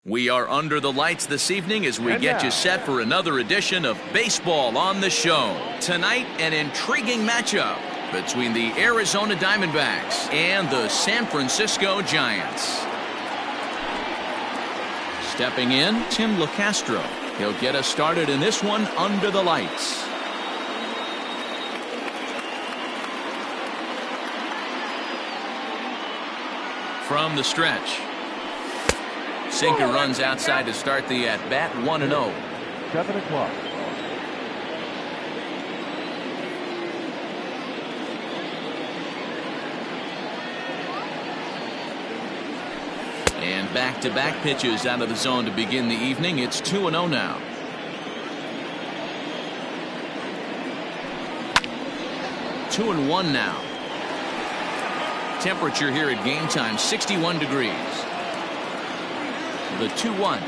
We are under the lights this evening as we get you set for another edition of Baseball on the Show. Tonight, an intriguing matchup between the Arizona Diamondbacks and the San Francisco Giants. Stepping in, Tim LeCastro. He'll get us started in this one under the lights. From the stretch. Sinker runs outside to start the at-bat, 1-0. 7 o'clock. And back-to-back pitches out of the zone to begin the evening. It's 2-0 now. Two and one now. Temperature here at game time, 61 degrees. The 2-1.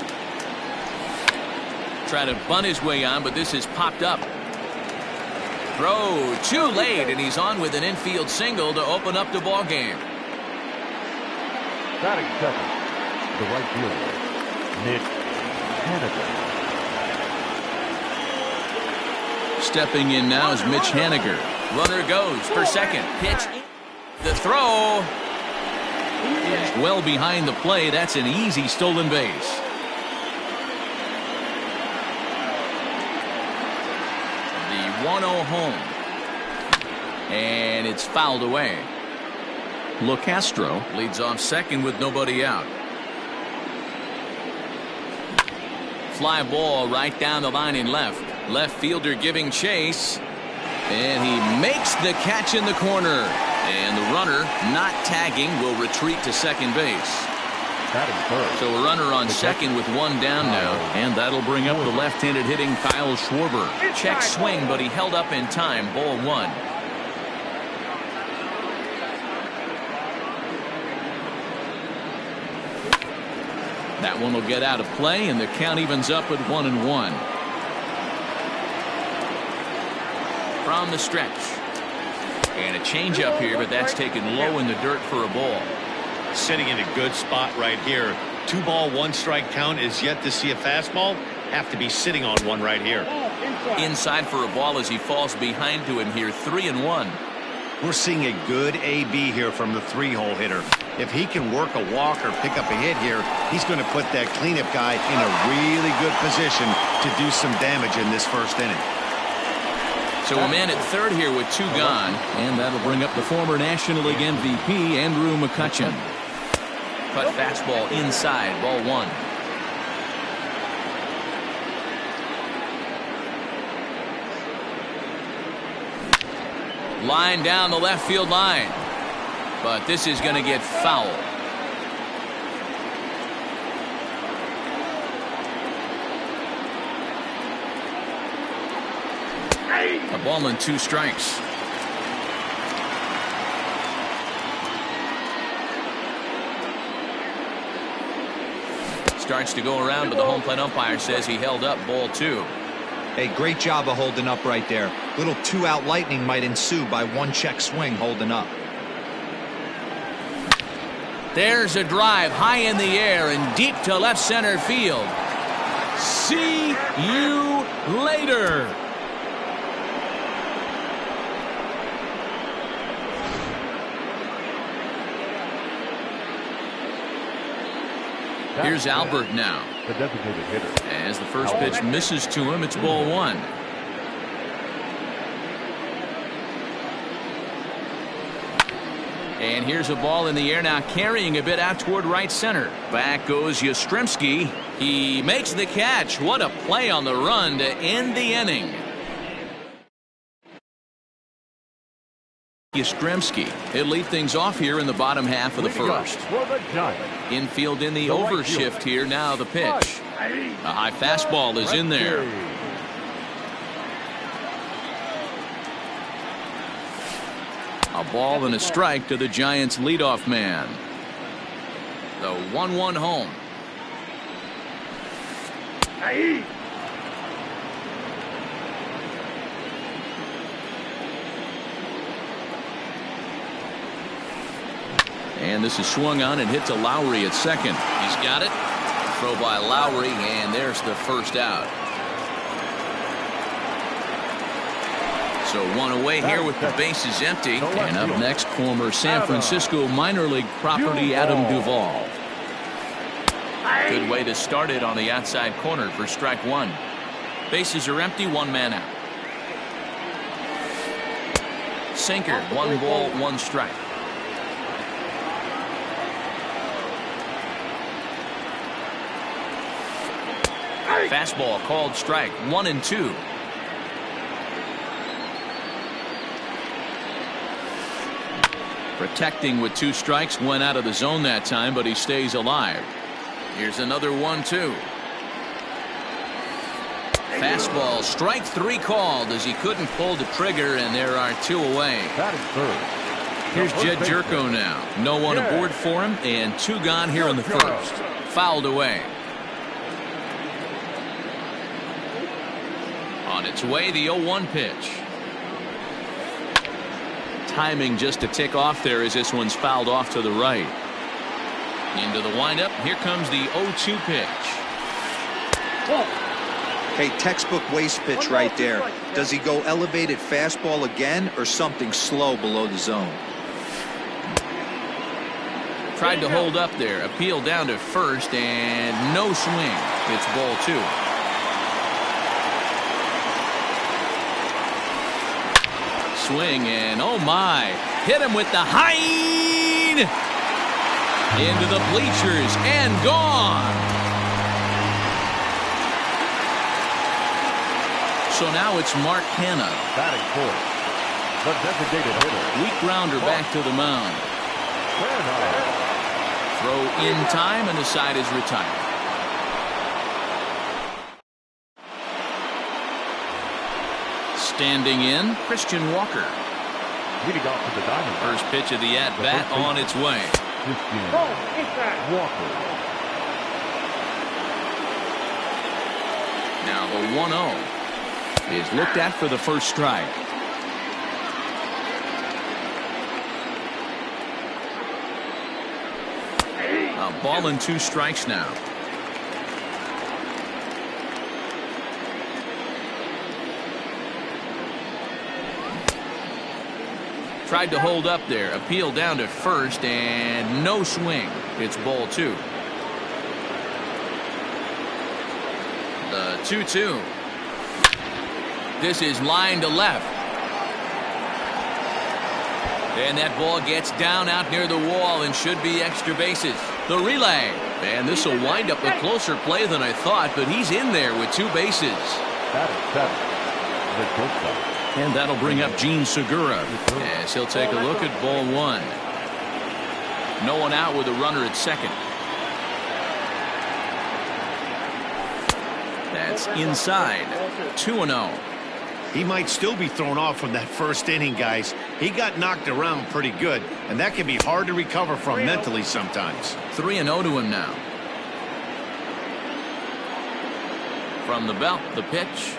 Try to bunt his way on, but this is popped up. Throw too late, and he's on with an infield single to open up the ball game. Batting second, the right fielder, Mitch Haniger. Stepping in now is Mitch Haniger. Runner goes for second. Pitch. The throw is well behind the play. That's an easy stolen base. The 1-0 home. And it's fouled away. LeCastro leads off second with nobody out. Fly ball right down the line in left. Left fielder giving chase. And he makes the catch in the corner. And the runner, not tagging, will retreat to second base. So a runner on second with one down now. And that'll bring up the left-handed hitting Kyle Schwarber. Check swing, but he held up in time. Ball one. That one will get out of play, and the count evens up at 1-1. From the stretch. And a changeup here, but that's taken low in the dirt for a ball. Sitting in a good spot right here. 2-ball, 1-strike count is yet to see a fastball. Have to be sitting on one right here. Inside for a ball as he falls behind to him here. 3-1. We're seeing a good AB here from the 3-hole hitter. If he can work a walk or pick up a hit here, he's going to put that cleanup guy in a really good position to do some damage in this first inning. So a man at third here with two gone, and that'll bring up the former National League MVP, Andrew McCutchen. Cut fastball inside, ball one. Line down the left field line, but this is going to get foul. A ball and 2 strikes. Starts to go around, but the home plate umpire says he held up, ball 2. Hey, great job of holding up right there. Little 2-out lightning might ensue by 1 check swing holding up. There's a drive high in the air and deep to left center field. See you later. Here's Albert now. The designated hitter. As the first pitch misses to him, it's ball 1. And here's a ball in the air now, carrying a bit out toward right center. Back goes Yastrzemski. He makes the catch. What a play on the run to end the inning. Yastrzemski. He'll lead things off here in the bottom half of the first. Infield in the overshift here. Now the pitch. A high fastball is in there. A ball and a strike to the Giants leadoff man. The 1-1 home. And this is swung on and hit to Lowry at second. He's got it. Throw by Lowry, and there's the first out. So one away here with the bases empty. And up next, former San Francisco minor league property Adam Duvall. Good way to start it on the outside corner for strike one. Bases are empty, one man out. Sinker, 1 ball, 1 strike. Fastball called strike, 1-2. Protecting with 2 strikes, went out of the zone that time, but he stays alive. Here's another 1-2. Fastball, strike 3 called as he couldn't pull the trigger, and there are 2 away. Here's Jed Jerko now. No one aboard for him, and 2 gone here in the first. Fouled away. On its way, the 0-1 pitch. Timing just to tick off there as this one's fouled off to the right. Into the windup. Here comes the 0-2 pitch. Hey, textbook waste pitch right there. Does he go elevated fastball again or something slow below the zone? Tried to hold up there. Appeal down to first, and no swing. It's ball 2. Swing, and oh my, hit him with the hind into the bleachers and gone. So now it's Mark Hanna. Batting fourth, the designated hitter. Weak grounder back to the mound. Throw in time, and the side is retired. Standing in, Christian Walker. Leading off to the diamond. First pitch of the at-bat on its way. Walker. Now the 1-0 is looked at for the first strike. A ball and 2 strikes now. Tried to hold up there. Appeal down to first, and no swing. It's ball 2. The 2-2. This is line to left. And that ball gets down out near the wall and should be extra bases. The relay. And this will wind up a closer play than I thought, but he's in there with 2 bases. And that'll bring up Gene Segura as he'll take a look at ball 1. No one out with a runner at second. That's inside. 2-0. He might still be thrown off from that first inning, guys. He got knocked around pretty good, and that can be hard to recover from mentally sometimes. 3-0 to him now. From the belt, the pitch.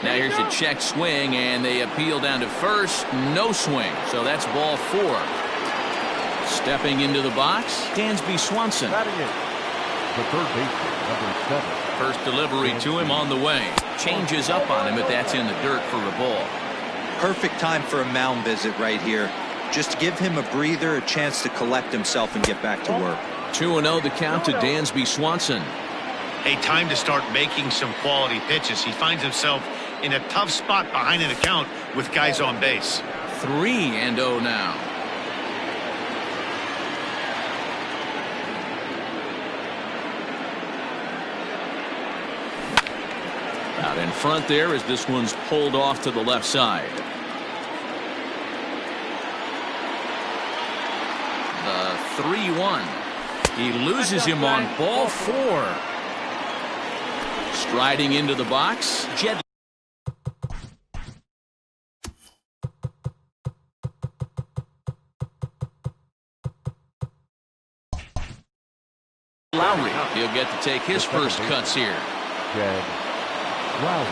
Now here's a check swing, and they appeal down to first. No swing, so that's ball 4. Stepping into the box, Dansby Swanson. The third baseman, number 7. First delivery to him on the way. Changes up on him, but that's in the dirt for a ball. Perfect time for a mound visit right here. Just give him a breather, a chance to collect himself and get back to work. 2-0 the count to Dansby Swanson. A time to start making some quality pitches. He finds himself in a tough spot behind an account with guys on base. 3-0 now. Out in front there as this one's pulled off to the left side. The 3-1. He loses him on ball 4. Striding into the box, Jed. Lowry, he'll get to take his first cuts here. Jed Riley.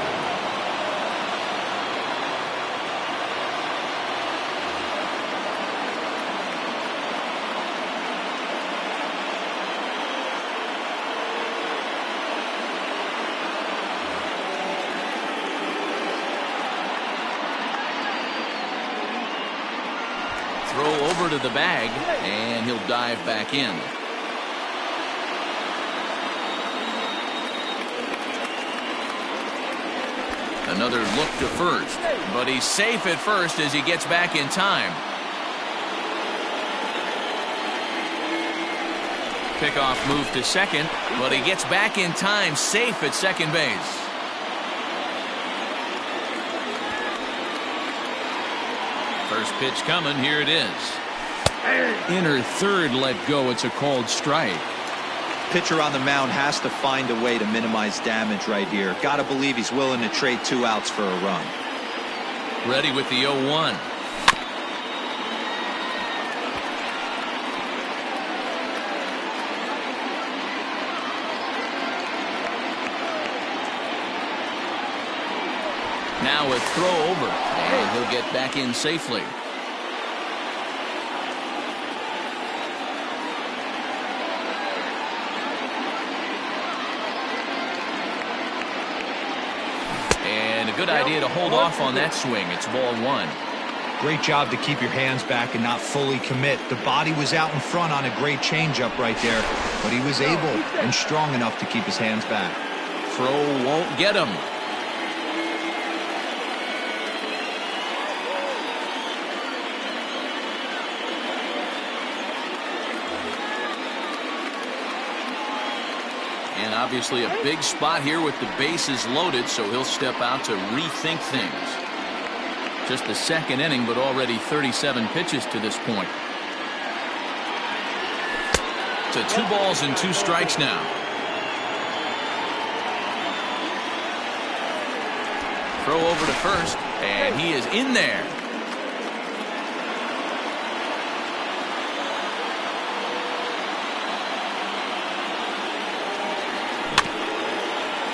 Throw over to the bag, and he'll dive back in. Another look to first, but he's safe at first as he gets back in time. Pickoff move to second, but he gets back in time, safe at second base. First pitch coming, here it is. Inner third let go, it's a called strike. Pitcher on the mound has to find a way to minimize damage right here. Gotta believe he's willing to trade 2 outs for a run. Ready with the 0-1. Now a throw over, and he'll get back in safely. And a good idea to hold off on that swing. It's ball 1. Great job to keep your hands back and not fully commit. The body was out in front on a great changeup right there, but he was able and strong enough to keep his hands back. Throw won't get him. And obviously a big spot here with the bases loaded, so he'll step out to rethink things. Just the second inning, but already 37 pitches to this point. To 2 balls and 2 strikes now. Throw over to first, and he is in there.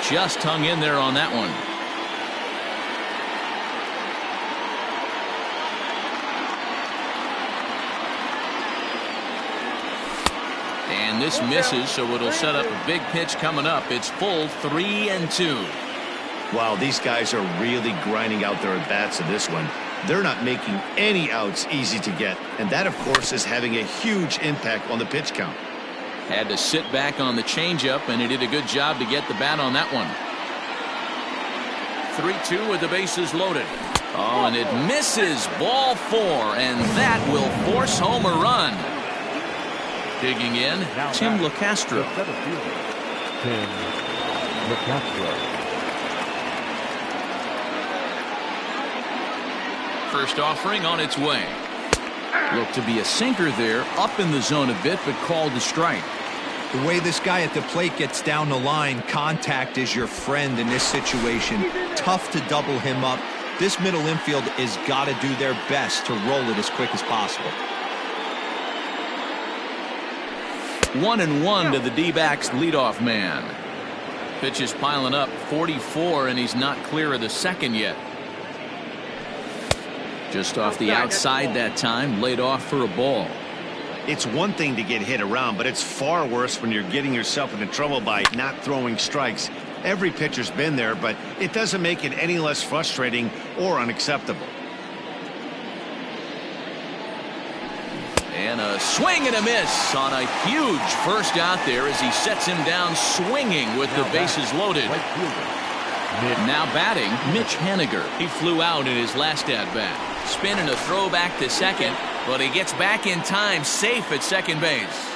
Just hung in there on that one. And this misses, so it'll set up a big pitch coming up. It's full 3-2. Wow, these guys are really grinding out their at-bats in this one. They're not making any outs easy to get, and that, of course, is having a huge impact on the pitch count. Had to sit back on the changeup, and he did a good job to get the bat on that one. 3-2 with the bases loaded. Oh, and it misses. Ball 4, and that will force home a run. Digging in, Tim LeCastro. Tim LeCastro. First offering on its way. Looked to be a sinker there, up in the zone a bit, but called a strike. The way this guy at the plate gets down the line, contact is your friend in this situation. Tough to double him up. This middle infield has got to do their best to roll it as quick as possible. 1-1 to the D-backs leadoff man. Pitch is piling up, 44, and he's not clear of the second yet. Just off the outside that time, laid off for a ball. It's one thing to get hit around, but it's far worse when you're getting yourself into trouble by not throwing strikes. Every pitcher's been there, but it doesn't make it any less frustrating or unacceptable. And a swing and a miss on a huge first out there as he sets him down swinging with the bases loaded. Now batting, Mitch Haniger. He flew out in his last at-bat. Spin and a throw back to second, but he gets back in time, safe at second base.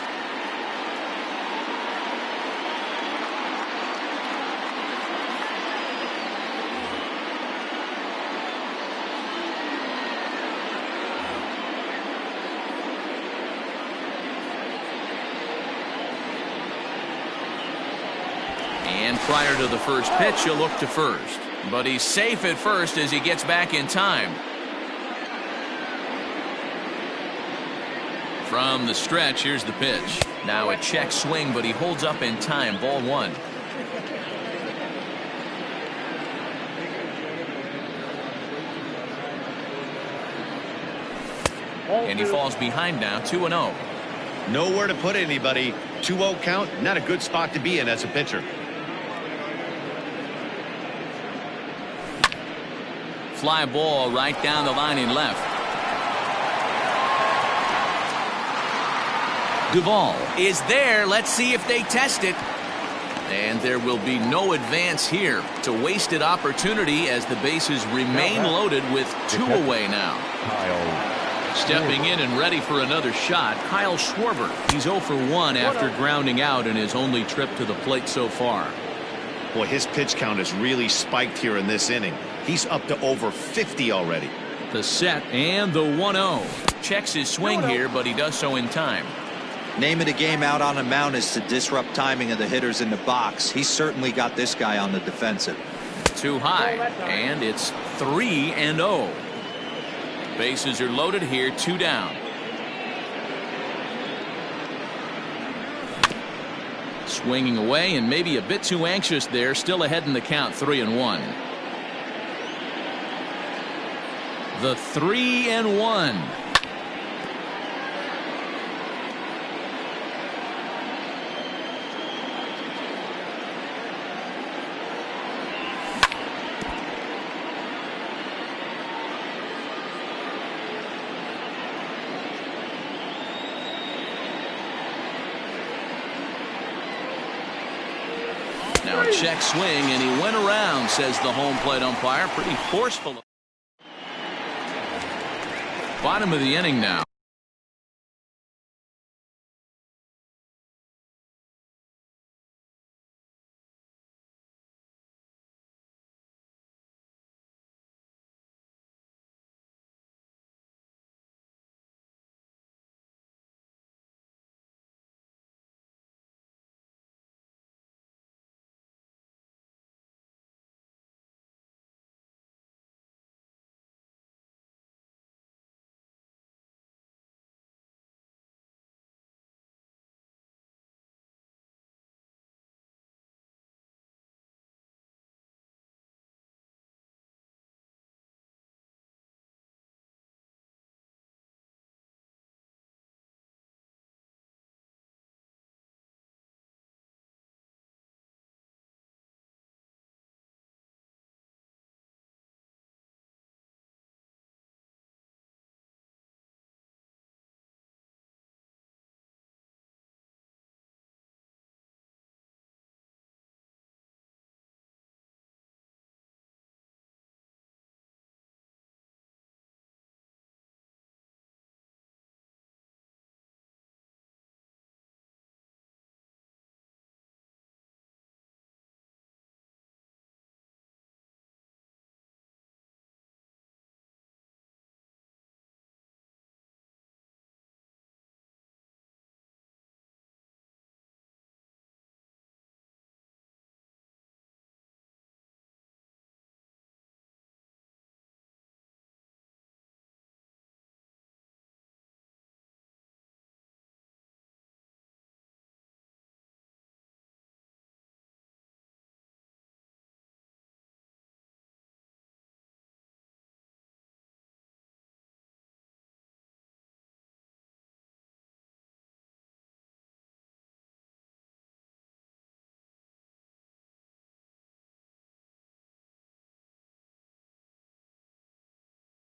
And prior to the first pitch, he'll look to first. But he's safe at first as he gets back in time. From the stretch, here's the pitch. Now a check swing, but he holds up in time. Ball 1. and he falls behind now 2-0. Nowhere to put anybody. 2-0 count, not a good spot to be in as a pitcher. Fly ball right down the line in left. Duvall is there. Let's see if they test it. And there will be no advance here. It's a wasted opportunity as the bases remain loaded with 2 away now. Stepping in and ready for another shot, Kyle Schwarber. He's 0 for 1 after grounding out in his only trip to the plate so far. Boy, his pitch count has really spiked here in this inning. He's up to over 50 already. The set and the 1-0. Checks his swing here, but he does so in time. Name of the game out on a mound is to disrupt timing of the hitters in the box. He's certainly got this guy on the defensive. Too high, and it's 3-0. Bases are loaded here, 2 down. Swinging away and maybe a bit too anxious there. Still ahead in the count, 3-1. The 3-1. Now a check swing, and he went around, says the home plate umpire. Pretty forceful. Bottom of the inning now.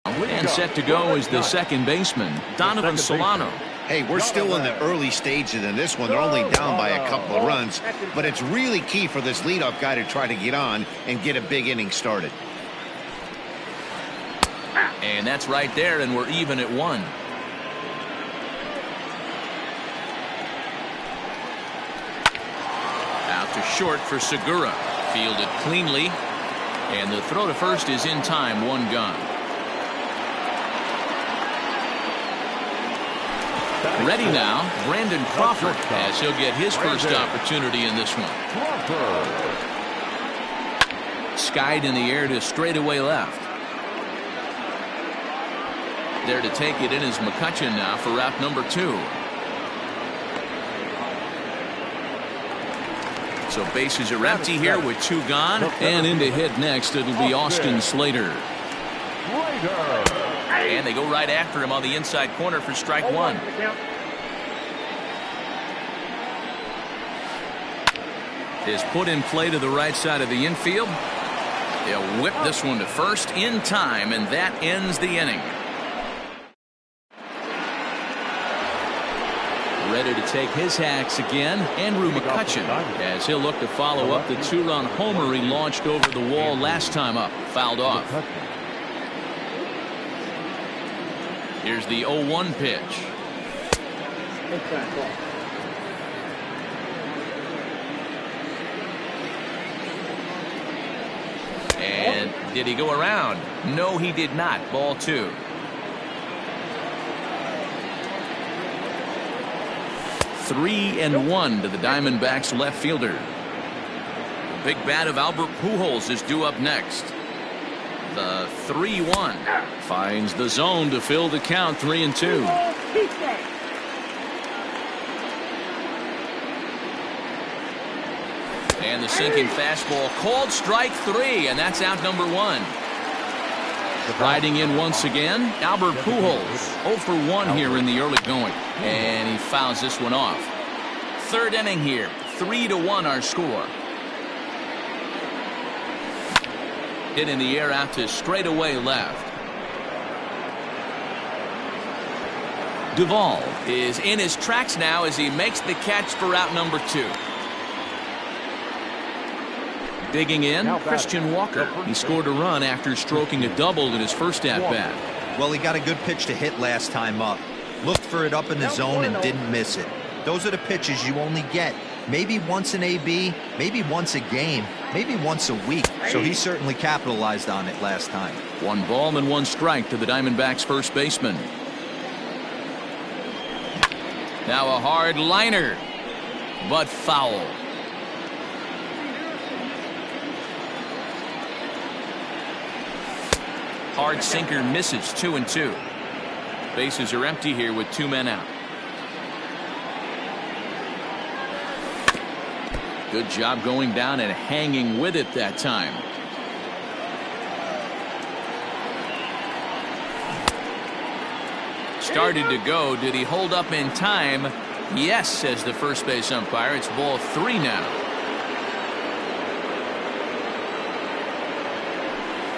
And set to go is the second baseman, Donovan Solano. Hey, we're still in the early stages in this one. They're only down by a couple of runs, but it's really key for this leadoff guy to try to get on and get a big inning started. And that's right there, and we're even at 1. Out to short for Segura. Fielded cleanly, and the throw to first is in time. 1 gone. Ready now, Brandon Crawford, as he'll get his first opportunity in this one. Skied in the air to straightaway left. There to take it in is McCutchen now for route number 2. So bases are empty here with 2 gone, and in to hit next it'll be Austin Slater. And they go right after him on the inside corner for strike one. Is put in play to the right side of the infield. They'll whip this one to first in time, and that ends the inning. Ready to take his hacks again, Andrew McCutchen, as he'll look to follow up the two-run homer he launched over the wall last time up. Fouled off. Here's the 0-1 pitch. And did he go around? No, he did not. Ball two. Three and one to the Diamondbacks left fielder. The big bat of Albert Pujols is due up next. The 3-1 finds the zone to fill the count. 3-2. And the sinking fastball called strike three, and that's out number one. Riding in once again, Albert Pujols 0 for 1 here in the early going, and he fouls this one off. Third inning here, 3-1 our score. Hit in the air out to straightaway left. Duvall is in his tracks now as he makes the catch for out number two. Digging in, Christian Walker. He scored a run after stroking a double in his first at-bat. Well, he got a good pitch to hit last time up. Looked for it up in the zone and didn't miss it. Those are the pitches you only get maybe once an AB, maybe once a game, maybe once a week. So he certainly capitalized on it last time. 1 ball and 1 strike to the Diamondbacks first baseman. Now a hard liner, but foul. Hard sinker misses. 2-2. Bases are empty here with 2 men out. Good job going down and hanging with it that time. Started to go. Did he hold up in time? Yes, says the first base umpire. It's ball 3 now.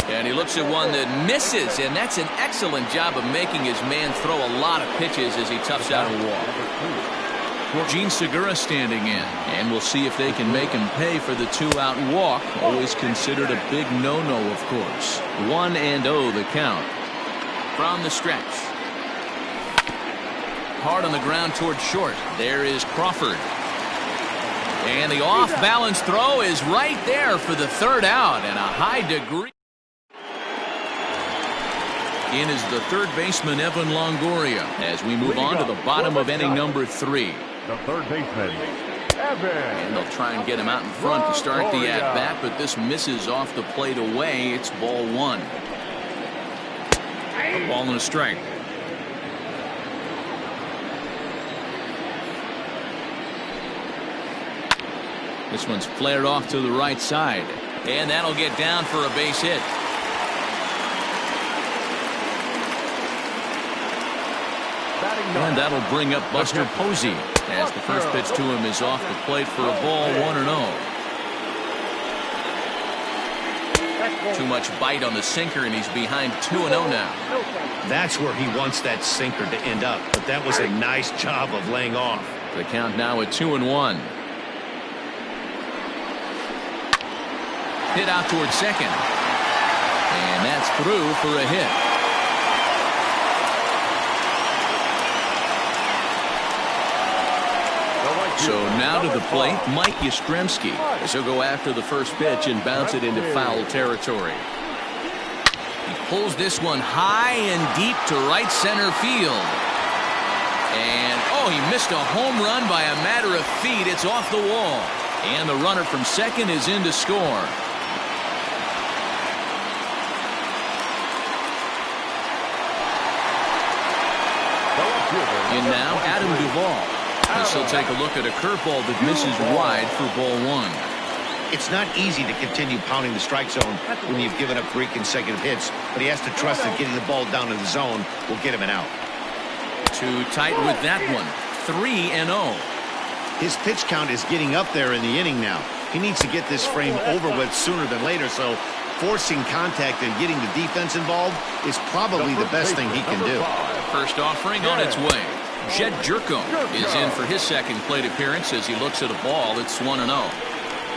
And he looks at one that misses, and that's an excellent job of making his man throw a lot of pitches as he toughs out a walk. Gene Segura standing in, and we'll see if they can make him pay for the 2-out walk. Always considered a big no-no, of course. 1-0 the count. From the stretch. Hard on the ground toward short. There is Crawford. And the off-balance throw is right there for the 3rd out, and a high degree. In is the third baseman, Evan Longoria, as we move on to the bottom of inning number 3. The third baseman, Evan. And they'll try and get him out in front to start the at-bat, but this misses off the plate away. It's ball 1. A ball and a strike. This one's flared off to the right side, and that'll get down for a base hit. And that'll bring up Buster Posey as the first pitch to him is off the plate for a ball. 1-0. Too much bite on the sinker, and he's behind 2-0 now. That's where he wants that sinker to end up, but that was a nice job of laying off. The count now at 2-1. Hit out towards second, and that's through for a hit. So now to the plate, Mike Yastrzemski, as he'll go after the first pitch and bounce it into foul territory. He pulls this one high and deep to right center field. And, oh, he missed a home run by a matter of feet. It's off the wall. And the runner from second is in to score. And now Adam Duvall. As he'll take a look at a curveball that misses wide for ball 1. It's not easy to continue pounding the strike zone when you've given up 3 consecutive hits, but he has to trust that getting the ball down in the zone will get him an out. Too tight with that one. 3-0. His pitch count is getting up there in the inning now. He needs to get this frame over with sooner than later, so forcing contact and getting the defense involved is probably the best thing he can do. First offering on its way. Jed Jerko is in for his second plate appearance as he looks at a ball. It's 1-0.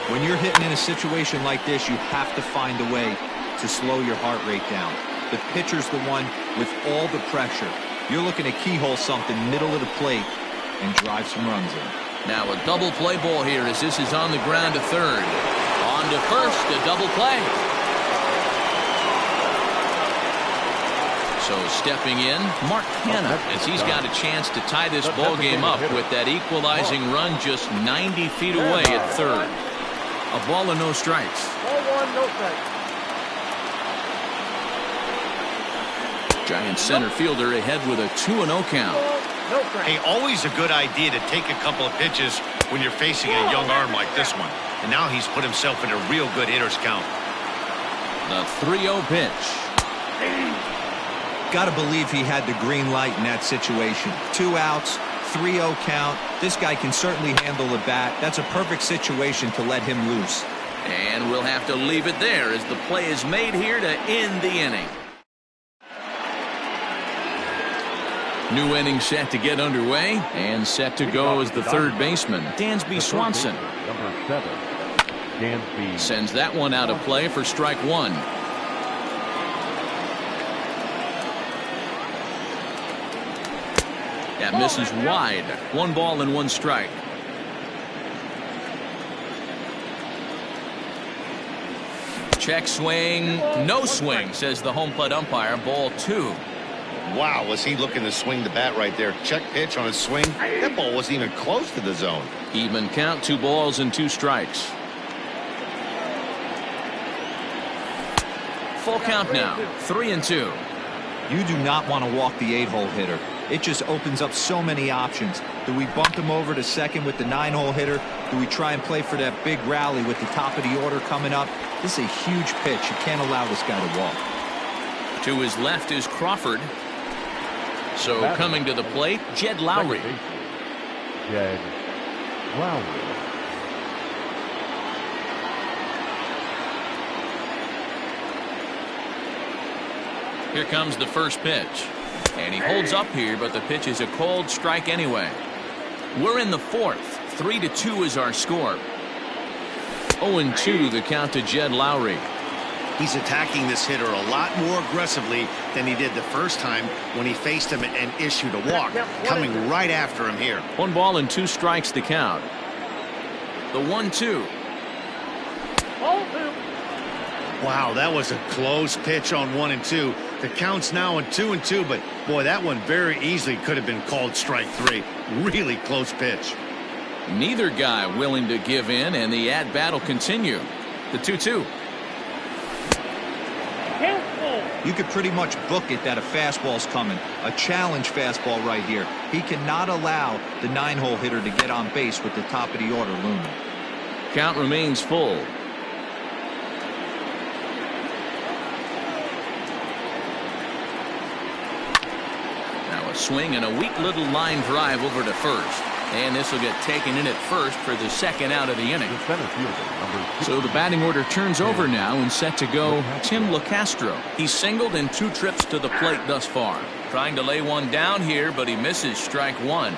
When you're hitting in a situation like this, you have to find a way to slow your heart rate down. The pitcher's the one with all the pressure. You're looking to keyhole something middle of the plate and drive some runs in. Now a double play ball here as this is on the ground to third. On to first, a double play. So stepping in, Mark Hanna, as he's got a chance to tie this ball game up with that equalizing run just 90 feet away at third. A ball and no strikes. Ball 1, no strikes. Giant center fielder ahead with a 2-0 count. No strikes. Hey, always a good idea to take a couple of pitches when you're facing a young arm like this one. And now he's put himself in a real good hitter's count. The 3-0 pitch. Got to believe he had the green light in that situation. 2 outs, 3-0 count. This guy can certainly handle the bat. That's a perfect situation to let him loose. And we'll have to leave it there as the play is made here to end the inning. New inning set to get underway and set to go as the third baseman, Dansby Swanson. Number 7, Dansby. Sends that one out of play for strike 1. That misses wide. 1 ball and 1 strike. Check swing. No swing, says the home plate umpire. Ball 2. Wow, was he looking to swing the bat right there. Check pitch on his swing. That ball wasn't even close to the zone. Even count, 2 balls and 2 strikes. Full count now. 3-2. You do not want to walk the 8-hole hitter. It just opens up so many options. Do we bump him over to second with the 9-hole hitter? Do we try and play for that big rally with the top of the order coming up? This is a huge pitch. You can't allow this guy to walk. To his left is Crawford. So coming to the plate, Jed Lowry. Jed Lowry. Here comes the first pitch. And he holds up here, but the pitch is a cold strike anyway. We're in the 4th. 3-2 is our score. 0-2 the count to Jed Lowry. He's attacking this hitter a lot more aggressively than he did the first time when he faced him and issued a walk. Coming right after him here. 1 ball and 2 strikes to count. The 1-2. Ball 2. Wow, that was a close pitch on 1 and 2. The count's now at 2-2, but boy, that one very easily could have been called strike 3. Really close pitch. Neither guy willing to give in, and the at-bat will continue. The 2-2. You could pretty much book it that a fastball's coming. A challenge fastball right here. He cannot allow the 9-hole hitter to get on base with the top of the order looming. Count remains full. Now a swing and a weak little line drive over to first. And this will get taken in at first for the second out of the inning. The center fielder, number 6. So the batting order turns over now and set to go Tim LeCastro. He's singled in 2 trips to the plate thus far. Trying to lay one down here, but he misses strike 1.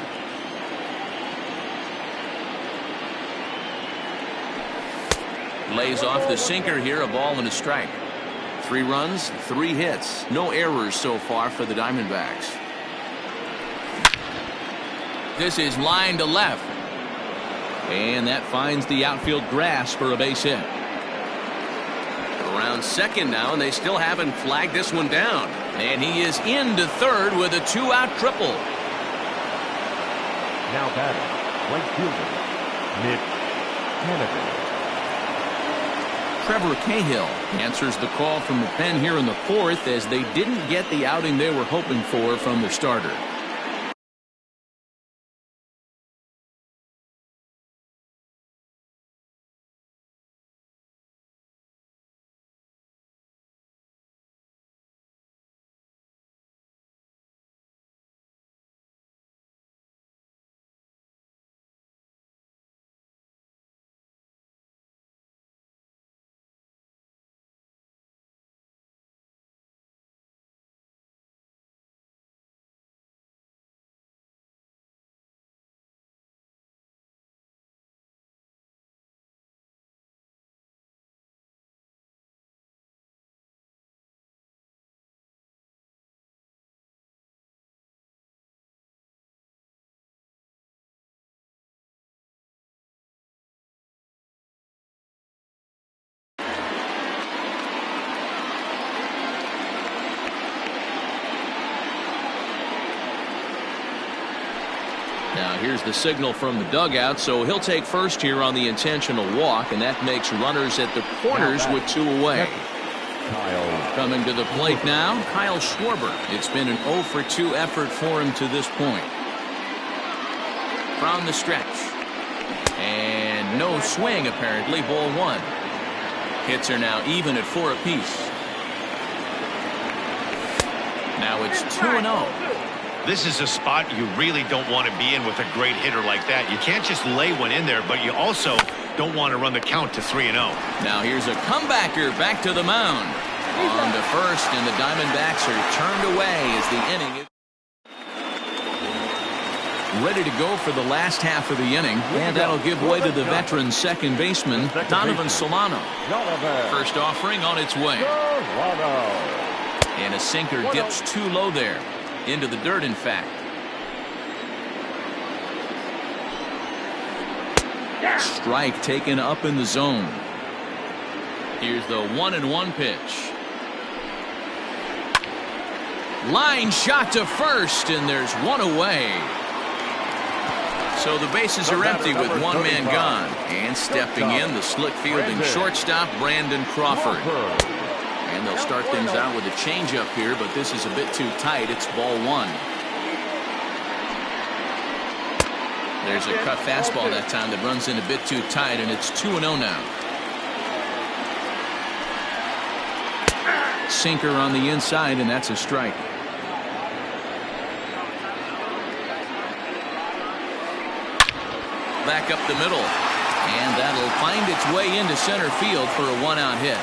Lays off the sinker here, a ball and a strike. 3 runs, 3 hits. No errors so far for the Diamondbacks. This is line to left. And that finds the outfield grass for a base hit. Around second now, and they still haven't flagged this one down. And he is into third with a 2-out triple. Now batting, right fielder, Mitch Haniger. Trevor Cahill answers the call from the pen here in the 4th as they didn't get the outing they were hoping for from their starter. here's the signal from the dugout, so he'll take first here on the intentional walk, and that makes runners at the corners with 2 away. Coming to the plate now, Kyle Schwarber. It's been an 0 for 2 effort for him to this point. From the stretch. And no swing, apparently. Ball 1. Hits are now even at 4 apiece. Now it's 2-0. This is a spot you really don't want to be in with a great hitter like that. You can't just lay one in there, but you also don't want to run the count to 3-0. Now here's a comebacker back to the mound. On to first, and the Diamondbacks are turned away as the inning is ready to go for the last half of the inning, and that'll give way to the veteran second baseman, Donovan Solano. First offering on its way. And a sinker dips too low there. Into the dirt, in fact. Strike taken up in the zone. Here's the 1-1 pitch. Line shot to first, and there's 1 away. So the bases are empty with 1 man gone. And stepping in, the slick fielding shortstop, Brandon Crawford. And they'll start things out with a changeup here, but this is a bit too tight. It's ball 1. There's a cut fastball that time that runs in a bit too tight, and it's 2-0 now. Sinker on the inside, and that's a strike. Back up the middle, and that'll find its way into center field for a 1-out hit.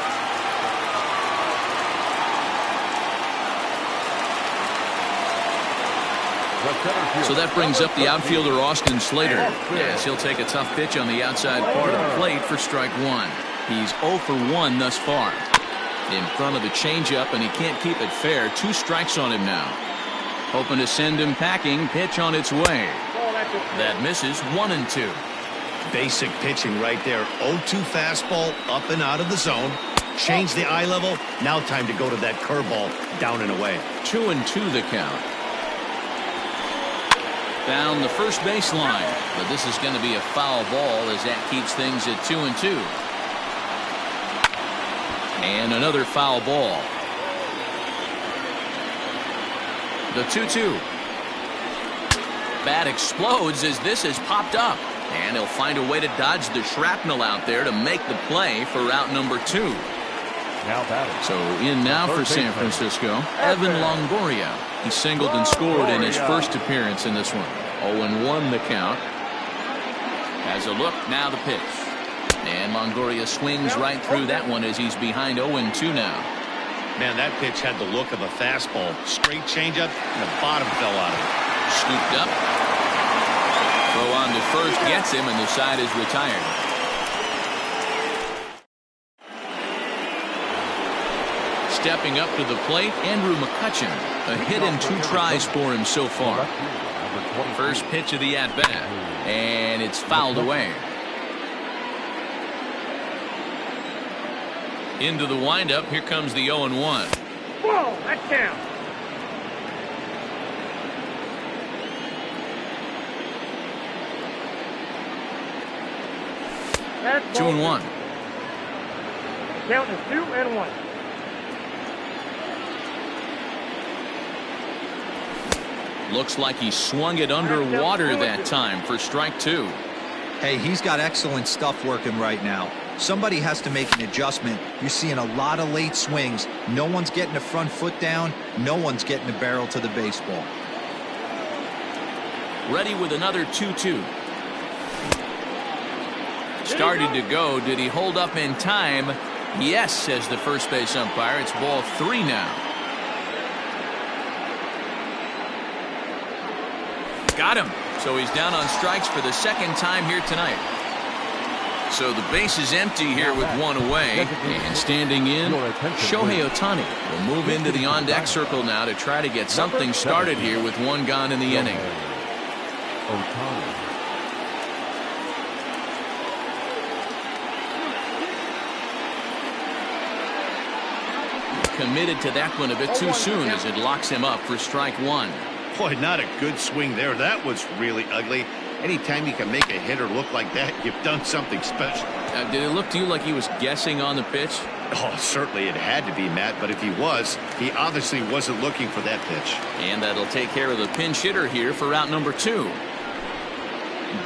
So that brings up the outfielder Austin Slater. Yes, he'll take a tough pitch on the outside part of the plate for strike 1. He's 0 for 1 thus far. In front of the changeup, and he can't keep it fair. 2 strikes on him now. Hoping to send him packing. Pitch on its way. That misses. 1-2. Basic pitching right there. 0-2 fastball up and out of the zone. Change the eye level. Now time to go to that curveball down and away. 2-2 the count. Down the first baseline, but this is going to be a foul ball as that keeps things at 2-2. And another foul ball. The 2-2. Bat explodes as this has popped up, and he'll find a way to dodge the shrapnel out there to make the play for route number 2. So in now for San Francisco, Evan Longoria. He singled and scored in his first appearance in this one. 0-1 the count. Has a look, now the pitch. And Longoria swings right through that one as he's behind 0-2 now. Man, that pitch had the look of a fastball. Straight changeup, and the bottom fell out of it. Scooped up. Throw on to first, gets him, and the side is retired. Stepping up to the plate, Andrew McCutchen. A hit in 2 tries for him so far. First pitch of the at-bat, and it's fouled away. Into the windup, here comes the 0-1. Whoa, that's down. That's 2-1. Count is 2-1. Looks like he swung it underwater that time for strike 2. Hey, he's got excellent stuff working right now. Somebody has to make an adjustment. You're seeing a lot of late swings. No one's getting the front foot down. No one's getting the barrel to the baseball. Ready with another 2-2. Started to go. Did he hold up in time? Yes, says the first base umpire. It's ball 3 now. Got him. So he's down on strikes for the second time here tonight. So the base is empty here with 1 away. And standing in, Shohei Ohtani will move into the on-deck circle now to try to get something started here with 1 gone in the inning. Committed to that one a bit too soon as it locks him up for strike 1. Boy, not a good swing there. That was really ugly. Anytime you can make a hitter look like that, you've done something special. Did it look to you like he was guessing on the pitch? Oh, certainly it had to be, Matt, but if he was, he obviously wasn't looking for that pitch. And that'll take care of the pinch hitter here for out number 2.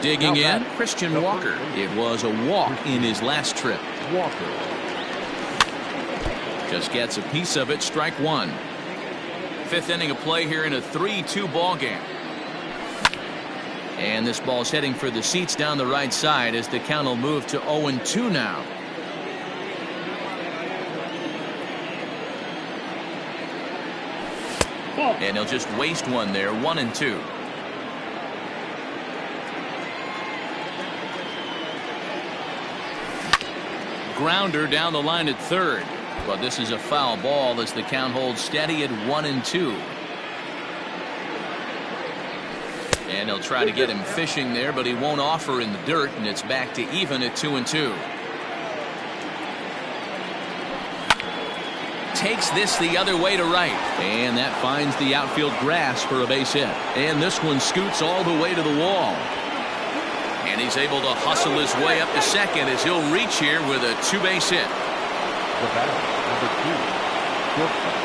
Digging in, Christian Walker. It was a walk in his last trip. Walker. Just gets a piece of it, strike 1. 5th inning of play here in a 3-2 ball game. And this ball's heading for the seats down the right side as the count will move to 0-2 now. And he'll just waste one there, 1-2. Grounder down the line at 3rd. But this is a foul ball as the count holds steady at 1-2. And he'll try to get him fishing there, but he won't offer in the dirt, and it's back to even at 2-2. Takes this the other way to right, and that finds the outfield grass for a base hit. And this one scoots all the way to the wall. And he's able to hustle his way up to second as he'll reach here with a 2-base hit. The batter, number 2, shortstop.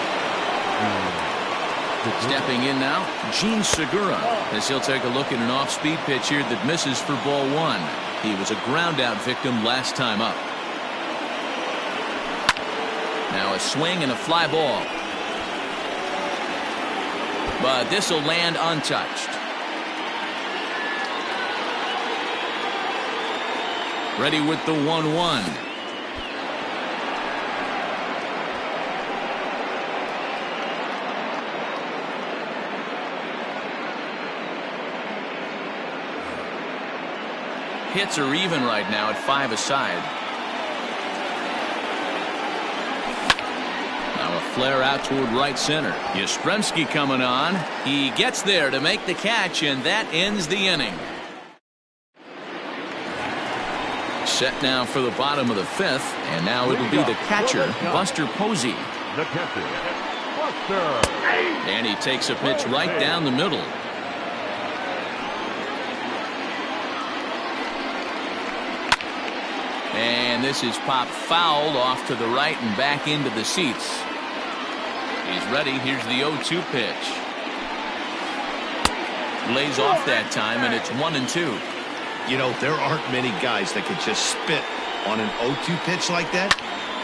Stepping in now, Gene Segura, as he'll take a look at an off-speed pitch here that misses for ball 1. He was a ground-out victim last time up. Now a swing and a fly ball. But this will land untouched. Ready with the 1-1. Hits are even right now at 5 aside. Now a flare out toward right center. Yastrzemski coming on. He gets there to make the catch, and that ends the inning. Set now for the bottom of the 5th, and now it'll be the catcher, Buster Posey. The catcher, Buster. And he takes a pitch right down the middle. And this is popped foul off to the right and back into the seats. He's ready. Here's the 0-2 pitch. Lays off that time, and it's 1-2. You know, there aren't many guys that could just spit on an 0-2 pitch like that.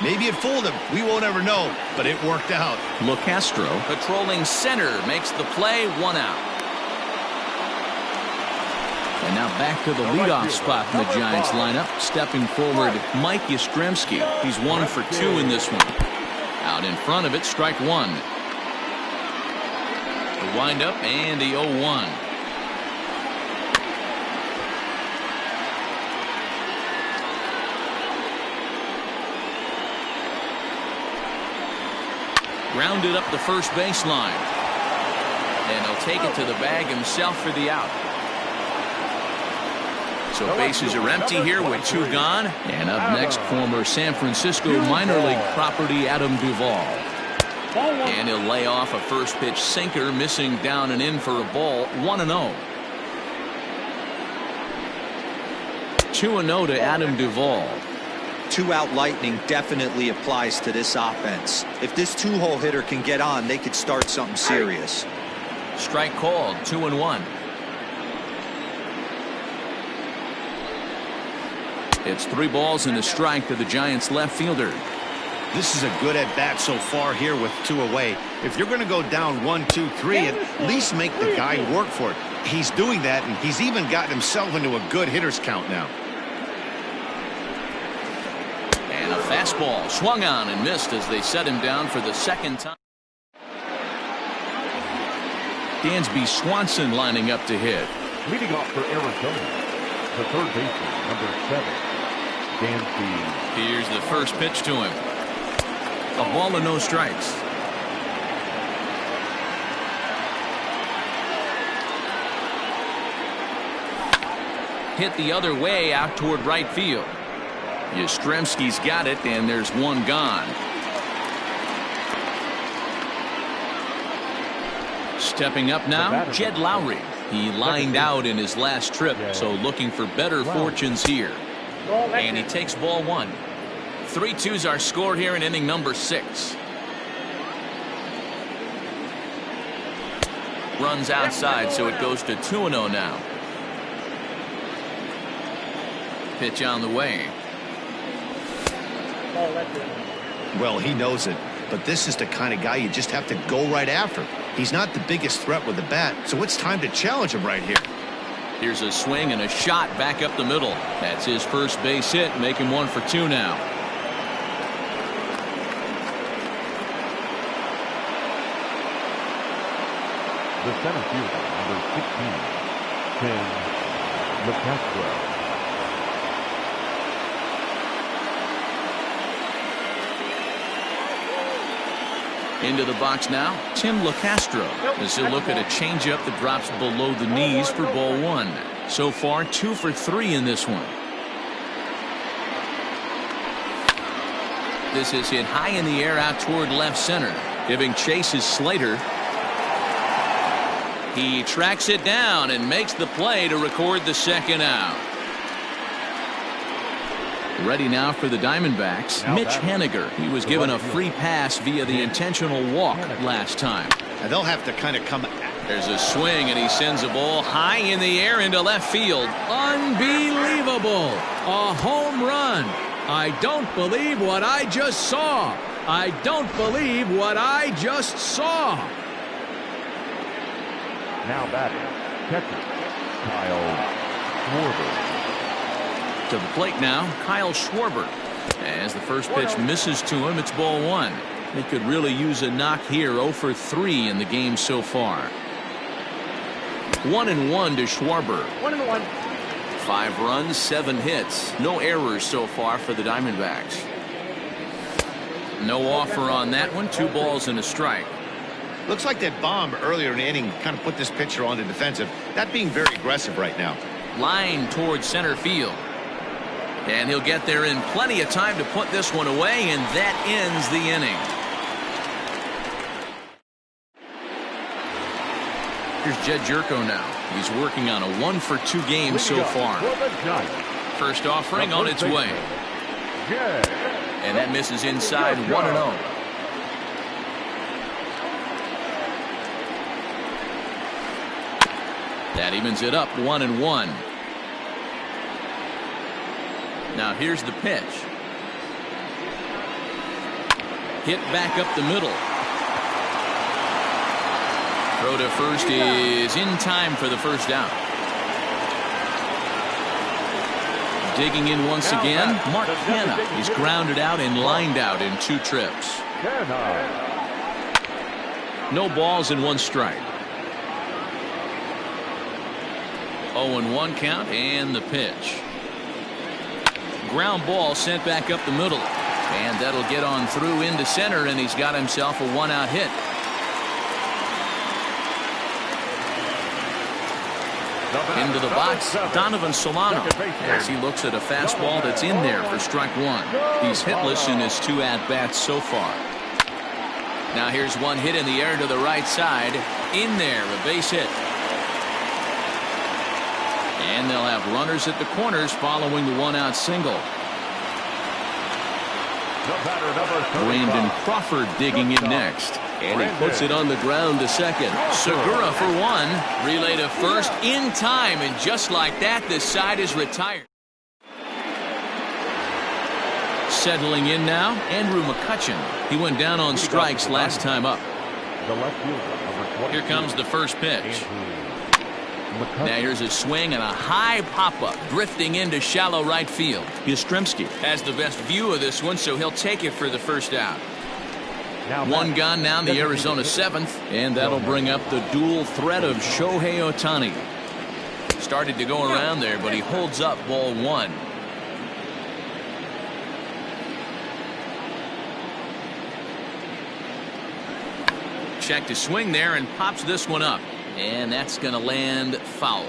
Maybe it fooled him. We won't ever know, but it worked out. LeCastro patrolling center makes the play, 1 out. And now back to the leadoff spot in the Giants lineup. Stepping forward, Mike Yastrzemski. He's 1 for 2 in this one. Out in front of it, strike 1. The windup and the 0-1. Grounded up the first baseline. And he'll take it to the bag himself for the out. So bases are empty here with 2 gone. And up next, former San Francisco minor league property Adam Duvall. And he'll lay off a first pitch sinker, missing down and in for a ball. 1-0. 2-0 to Adam Duvall. 2-out lightning definitely applies to this offense. If this 2-hole hitter can get on, they could start something serious. Strike called, 2-1. It's 3 balls and a strike to the Giants left fielder. This is a good at-bat so far here with 2 away. If you're going to go down 1, 2, 3, at least make the guy work for it. He's doing that, and he's even gotten himself into a good hitter's count now. And a fastball swung on and missed as they set him down for the second time. Dansby Swanson lining up to hit. Leading off for Arizona, the third baseman, number 7, Dansby. Here's the first pitch to him. A ball and no strikes. Hit the other way out toward right field. Yastrzemski's got it, and there's 1 gone. Stepping up now, Jed Lowry. He lined out in his last trip, so looking for better fortunes here. And he takes ball 1. 3-2's our score here in inning number 6. Runs outside, so it goes to 2-0 now. Pitch on the way. Well, he knows it, but this is the kind of guy you just have to go right after. He's not the biggest threat with the bat, so it's time to challenge him right here. Here's a swing and a shot back up the middle. That's his first base hit, making 1 for 2 now. The center fielder, number 16, Tim LeCastro. Into the box now, Tim LeCastro, as he'll look at a changeup that drops below the knees for ball 1. So far, 2 for 3 in this one. This is hit high in the air out toward left center. Giving chase is Slater. He tracks it down and makes the play to record the second out. Ready now for the Diamondbacks, Mitch Haniger. He was given a free pass via the intentional walk last time. And they'll have to kind of come. There's a swing, and he sends a ball high in the air into left field. Unbelievable! A home run. I don't believe what I just saw. I don't believe what I just saw. Now batting, catcher, Kyle Schwarber. To the plate now, Kyle Schwarber. As the first pitch misses to him, it's ball 1. They could really use a knock here. 0 for 3 in the game so far. 1-1 to Schwarber. 1-1. 5 runs, 7 hits. No errors so far for the Diamondbacks. No offer on that one. 2 balls and a strike. Looks like that bomb earlier in the inning kind of put this pitcher on the defensive. That being very aggressive right now. Line towards center field. And he'll get there in plenty of time to put this one away, and that ends the inning. Here's Jed Jerko now. He's working on a 1 for 2 game so far. First offering on its way. And that misses inside 1-0. That evens it up 1-1. Now here's the pitch. Hit back up the middle. Throw to first is in time for the first out. Digging in once again, Mark Hanna. He's grounded out and lined out in 2 trips. No balls and 1 strike. 0-1 count and the pitch. Ground ball sent back up the middle, and that'll get on through into center, and he's got himself a 1-out hit. Into the box, Donovan Solano, as he looks at a fastball that's in there for strike 1. He's hitless in his 2 at-bats so far. Now here's one hit in the air to the right side. In there, a base hit. And they'll have runners at the corners following the 1-out single. Brandon Crawford digging in next. And he puts it on the ground to second. Segura for 1. Relay to first in time. And just like that, this side is retired. Settling in now, Andrew McCutchen. He went down on strikes last time up. Here comes the first pitch. Now here's a swing and a high pop-up drifting into shallow right field. Yastrzemski has the best view of this one, so he'll take it for the first out. 1 gone now in the Arizona 7th, and that'll bring up the dual threat of Shohei Ohtani. Started to go around there, but he holds up ball 1. Check to swing there and pops this one up. And that's going to land foul.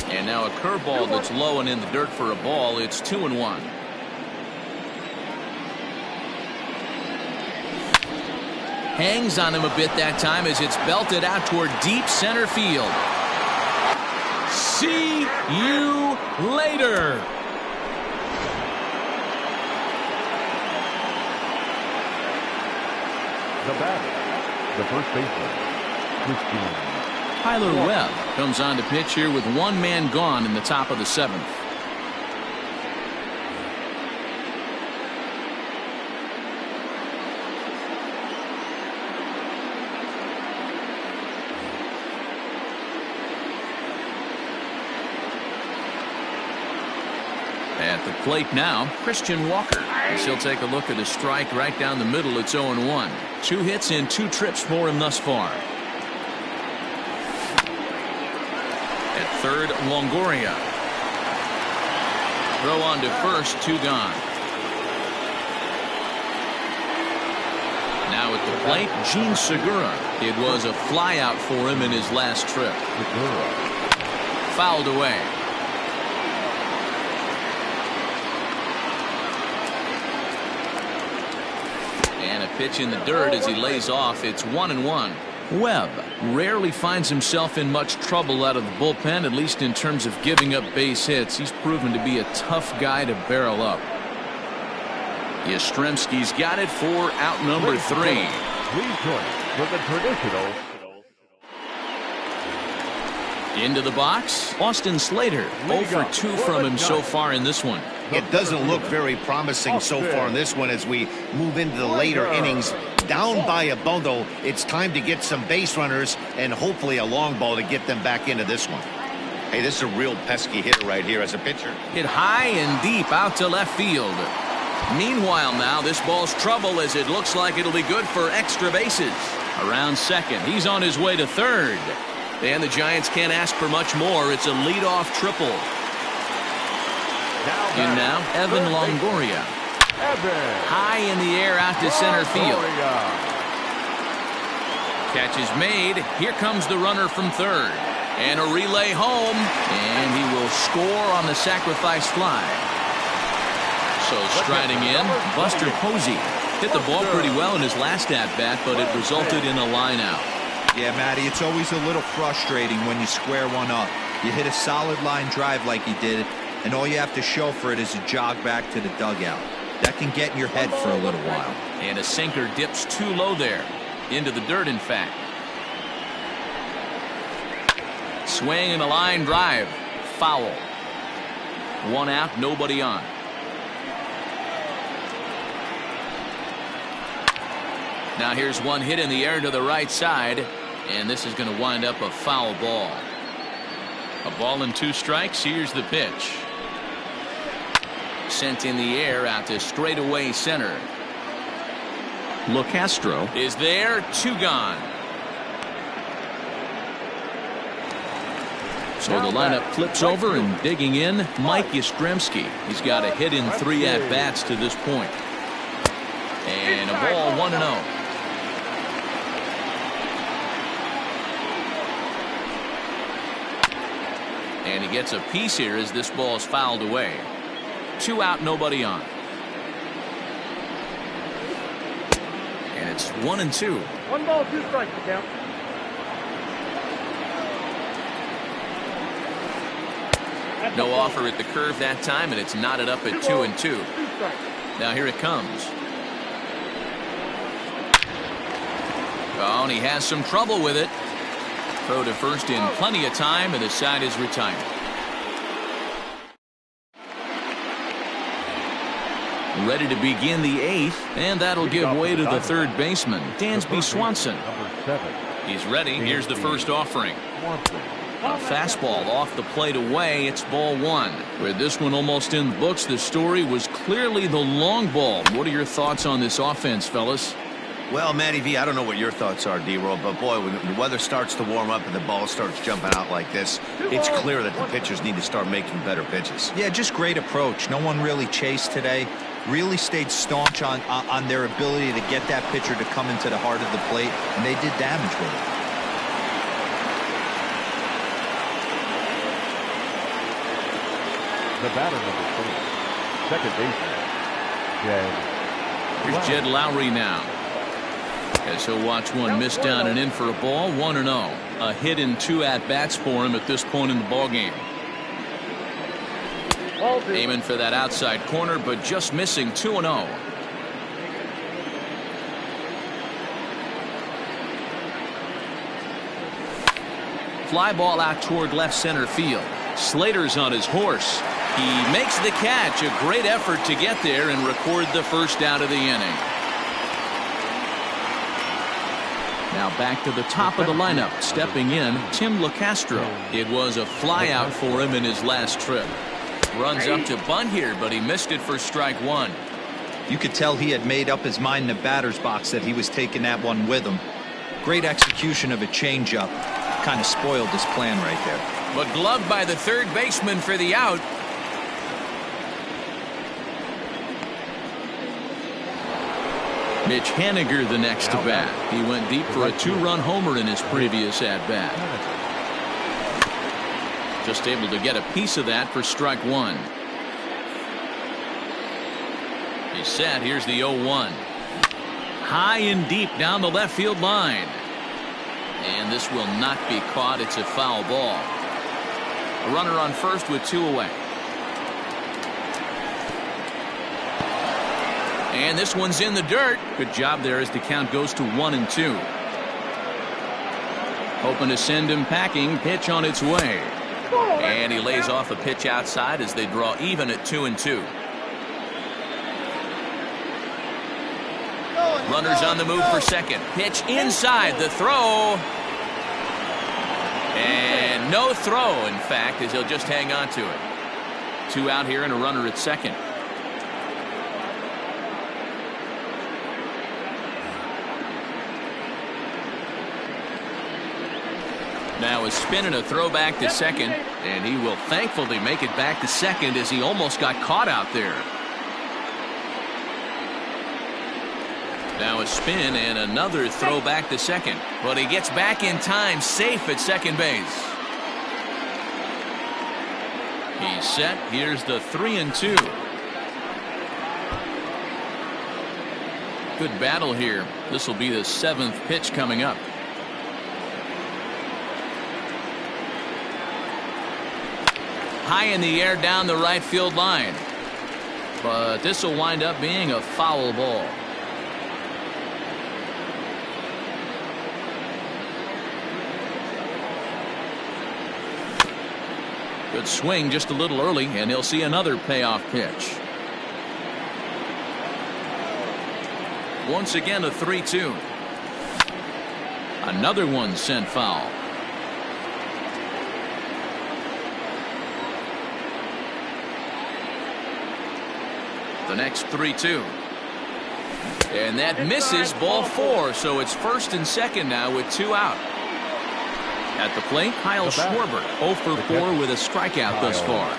And now a curveball that's low and in the dirt for a ball. It's 2-1. Hangs on him a bit that time as it's belted out toward deep center field. See you later. The batter, the first baseman, Christian. Tyler Webb comes on to pitch here with one man gone in the top of the 7th. At the plate now, Christian Walker. As he'll take a look at a strike right down the middle. It's 0-1. 2 hits and 2 trips for him thus far. At third, Longoria. Throw on to first, 2 gone. Now at the plate, Gene Segura. It was a flyout for him in his last trip. Fouled away. And a pitch in the dirt as he lays off. It's 1-1. Webb rarely finds himself in much trouble out of the bullpen, at least in terms of giving up base hits. He's proven to be a tough guy to barrel up. Yastrzemski's got it for out number 3. Please join for the traditional. Into the box, Austin Slater. 0 for 2 from him so far in this one. It doesn't look very promising so far in this one as we move into the later innings. Down by a bundle, it's time to get some base runners and hopefully a long ball to get them back into this one. Hey, this is a real pesky hitter right here as a pitcher. Hit high and deep out to left field. Meanwhile now, this ball's trouble as it looks like it'll be good for extra bases. Around second, he's on his way to third. And the Giants can't ask for much more. It's a leadoff triple. And now, Evan Longoria. High in the air out to center field. Catch is made. Here comes the runner from third. And a relay home. And he will score on the sacrifice fly. So striding in, Buster Posey. Hit the ball pretty well in his last at-bat, but it resulted in a line out. Yeah, Matty, it's always a little frustrating when you square one up. You hit a solid line drive like he did, and all you have to show for it is a jog back to the dugout. That can get in your head for a little while. And a sinker dips too low there. Into the dirt, in fact. Swing and a line drive. Foul. 1 out, nobody on. Now here's one hit in the air to the right side, and this is going to wind up a foul ball. A ball and 2 strikes. Here's the pitch. Sent in the air out to straightaway center. LeCastro is there. 2 gone. So the lineup flips over, and digging in, Mike Yastrzemski. He's got a hit in 3 at-bats to this point. And a ball 1-0. And he gets a piece here as this ball is fouled away. 2 out, nobody on. And it's 1-2. 1 ball, 2 strikes to count. No offer at the curve that time, and it's knotted up at 2-2. Now here it comes. Oh, and he has some trouble with it. Throw to first in plenty of time, and the side is retired. Ready to begin the 8th, and that'll give way to the third baseman, Dansby Swanson. He's ready. Here's the first offering. A fastball off the plate away. It's ball 1. With this one almost in the books, the story was clearly the long ball. What are your thoughts on this offense, fellas? Well, Matty V, I don't know what your thoughts are, D-Roll, but boy, when the weather starts to warm up and the ball starts jumping out like this, it's clear that the pitchers need to start making better pitches. Yeah, just great approach. No one really chased today. Really stayed staunch on their ability to get that pitcher to come into the heart of the plate, and they did damage with it. The batter number 3, second baseman, Jed. Here's Jed Lowry now. As he'll watch one miss down and in for a ball. 1-0. A hit in 2 at-bats for him at this point in the ballgame. Aiming for that outside corner, but just missing. 2-0. Fly ball out toward left center field. Slater's on his horse. He makes the catch. A great effort to get there and record the first out of the inning. Now back to the top of the lineup. Stepping in, Tim LeCastro. It was a flyout for him in his last trip. Runs up to bunt here, but he missed it for strike 1. You could tell he had made up his mind in the batter's box that he was taking that one with him. Great execution of a changeup. Kind of spoiled his plan right there. But gloved by the third baseman for the out. Mitch Haniger the next to bat. He went deep for a 2-run homer in his previous at-bat. Just able to get a piece of that for strike 1. He's set. Here's the 0-1. High and deep down the left field line. And this will not be caught. It's a foul ball. A runner on first with 2 away. And this one's in the dirt. Good job there as the count goes to 1-2. Hoping to send him packing. Pitch on its way. And he lays off a pitch outside as they draw even at 2-2. Runners on the move for second. Pitch inside. The throw. And no throw, in fact, as he'll just hang on to it. 2 out here and a runner at second. Now a spin and a throw back to second, and he will thankfully make it back to second as he almost got caught out there. Now a spin and another throw back to second, but he gets back in time, safe at second base. He's set. Here's the 3-2. Good battle here. This will be the 7th pitch coming up. High in the air down the right field line, but this will wind up being a foul ball. Good swing just a little early, and he'll see another payoff pitch. Once again a 3-2. Another one sent foul. The next 3-2. And that misses, ball 4, so it's first and second now with 2 out. At the plate, Kyle Schwarber, 0 for 4 with a strikeout thus far.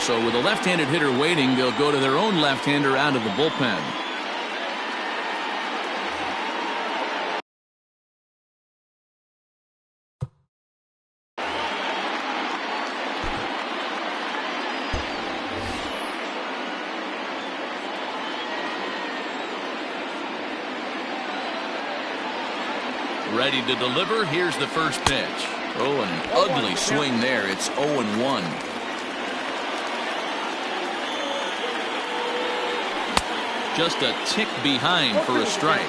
So with a left-handed hitter waiting, they'll go to their own left-hander out of the bullpen. Ready to deliver. Here's the first pitch. Oh, an ugly swing there. It's 0-1. Just a tick behind for a strike.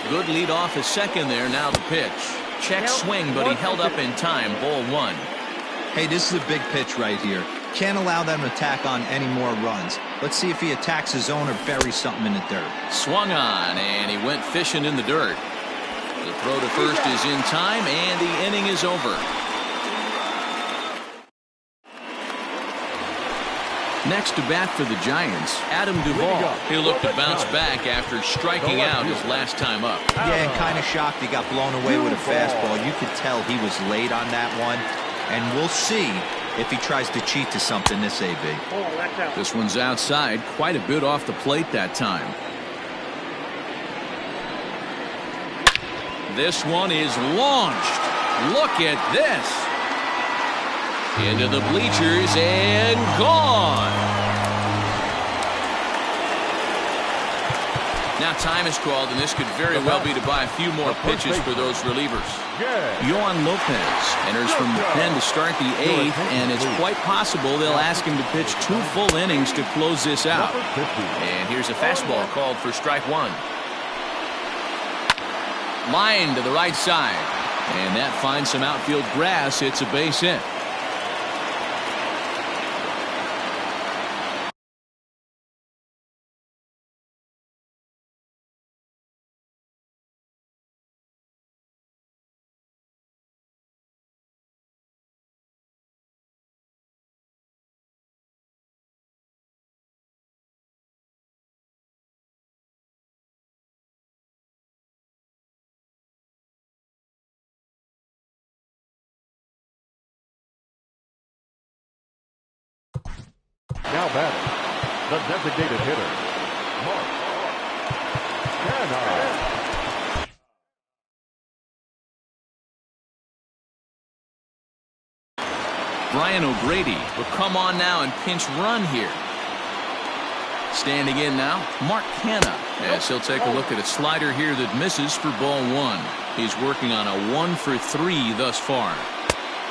Good lead off his second there. Now the pitch. Check swing, but he held up in time. Ball 1. Hey, this is a big pitch right here. Can't allow them to tack on any more runs. Let's see if he attacks his own or buries something in the dirt. Swung on, and he went fishing in the dirt. The throw to first is in time, and the inning is over. Next to bat for the Giants, Adam Duvall. He'll look to bounce back after striking out his last time up. Yeah, and kind of shocked he got blown away with a fastball. You could tell he was late on that one, and we'll see if he tries to cheat to something this AB. This one's outside, quite a bit off the plate that time. This one is launched. Look at this. Into the bleachers and gone. Now time is called, and this could very well be to buy a few more pitches for those relievers. Yohan Lopez enters from the pen to start the 8th, and it's quite possible they'll ask him to pitch 2 full innings to close this out. And here's a fastball called for strike 1. Line to the right side, and that finds some outfield grass. It's a base hit. Now batting, the designated hitter, Mark Canha. Brian O'Grady will come on now and pinch run here. Standing in now, Mark Canha, as he'll take a look at a slider here that misses for ball 1. He's working on a 1 for 3 thus far.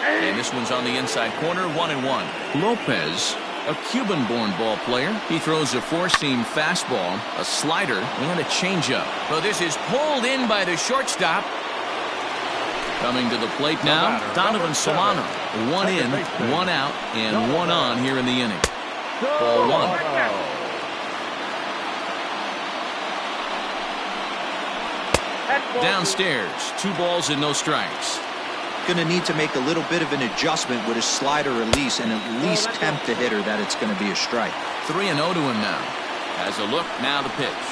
And this one's on the inside corner, 1-1. Lopez, a Cuban-born ball player. He throws a 4-seam fastball, a slider, and a changeup. So this is pulled in by the shortstop. Coming to the plate now, Donovan Solano. 1 in, 1 out, and 1 on here in the inning. Ball 1. Downstairs, 2 balls and no strikes. Going to need to make a little bit of an adjustment with his slider release and at least tempt the hitter that it's going to be a strike. 3-0 to him now. Has a look, now the pitch.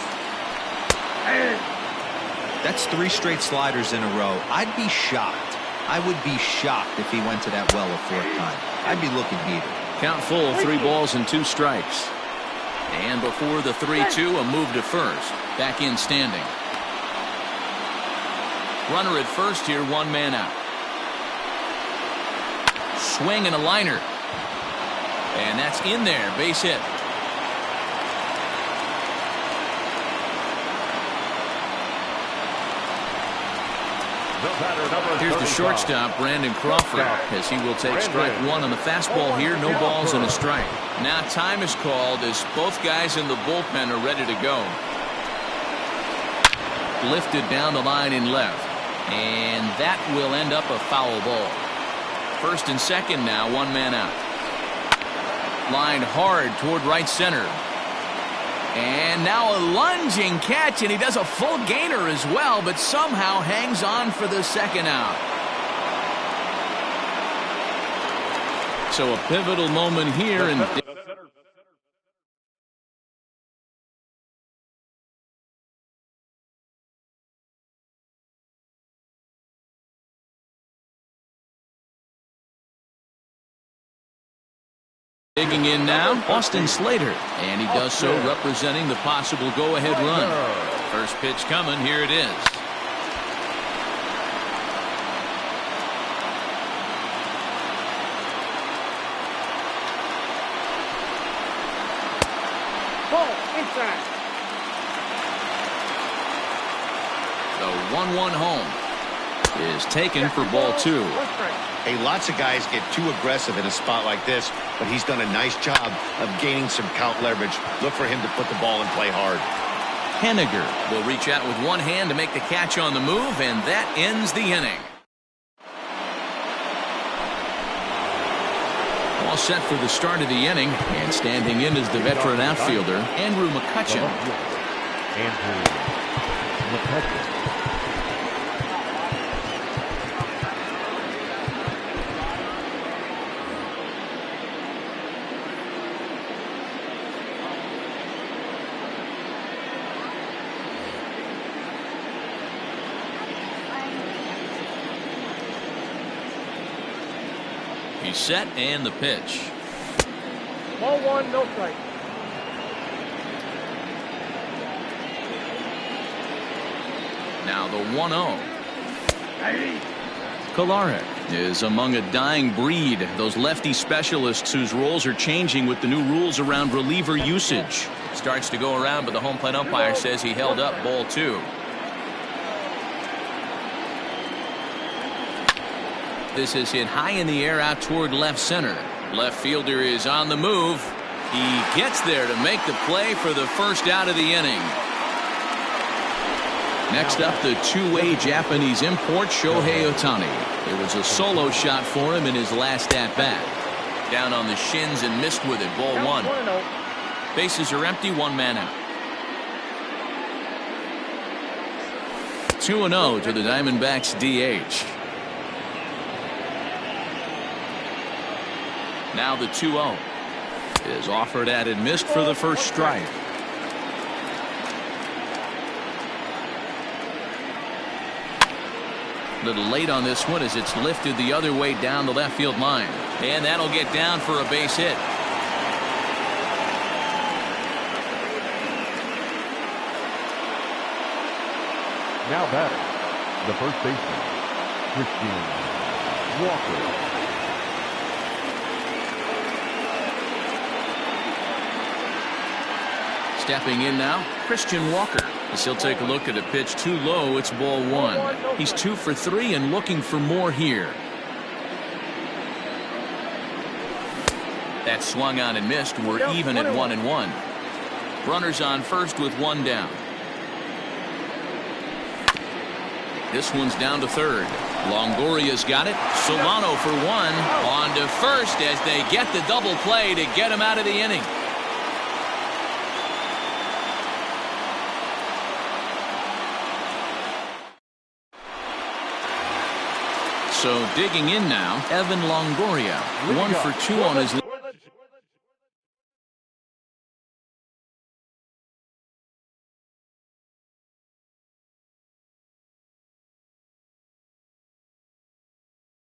That's 3 straight sliders in a row. I'd be shocked. I would be shocked if he went to that well a 4th time. I'd be looking heated. Count full, 3 balls and 2 strikes. And before the 3-2, a move to first. Back in standing. Runner at first here, 1 man out. Swing and a liner. And that's in there. Base hit. Here's the shortstop, Brandon Crawford, as he will take strike 1 on the fastball here. No balls and a strike. Now time is called as both guys in the bullpen are ready to go. Lifted down the line in left. And that will end up a foul ball. First and second now, 1 man out. Lined hard toward right center. And now a lunging catch, and he does a full gainer as well, but somehow hangs on for the 2nd out. So a pivotal moment here. And digging in now, Austin Slater, and he does so representing the possible go-ahead run. First pitch coming, here it is. Ball inside. The 1-1 home is taken for ball 2. Hey, lots of guys get too aggressive in a spot like this, but he's done a nice job of gaining some count leverage. Look for him to put the ball in play hard. Henniger will reach out with 1 hand to make the catch on the move, and that ends the inning. All set for the start of the inning, and standing in is the veteran outfielder, Andrew McCutchen. Andrew McCutchen. He's set and the pitch. Ball 1, no strike. Now the 1-0. Kolarek is among a dying breed, those lefty specialists whose roles are changing with the new rules around reliever usage. Starts to go around, but the home plate umpire says he held up ball 2. This is hit high in the air out toward left center. Left fielder is on the move. He gets there to make the play for the first out of the inning. Next up, the two-way Japanese import, Shohei Ohtani. It was a solo shot for him in his last at-bat. Down on the shins and missed with it, ball 1. Bases are empty, 1 man out. 2-0 to the Diamondbacks DH. Now the 2-0 is offered at and missed for the first strike. A little late on this one as it's lifted the other way down the left field line. And that'll get down for a base hit. Now batting, the first baseman, Christian Walker. Stepping in now, Christian Walker. As he'll take a look at a pitch too low, it's ball 1. He's 2 for 3 and looking for more here. That swung on and missed. We're even at 1-1. Runners on first with 1 down. This one's down to third. Longoria's got it. Solano for 1. On to first as they get the double play to get him out of the inning. So digging in now, Evan Longoria, 1 for 2 on his.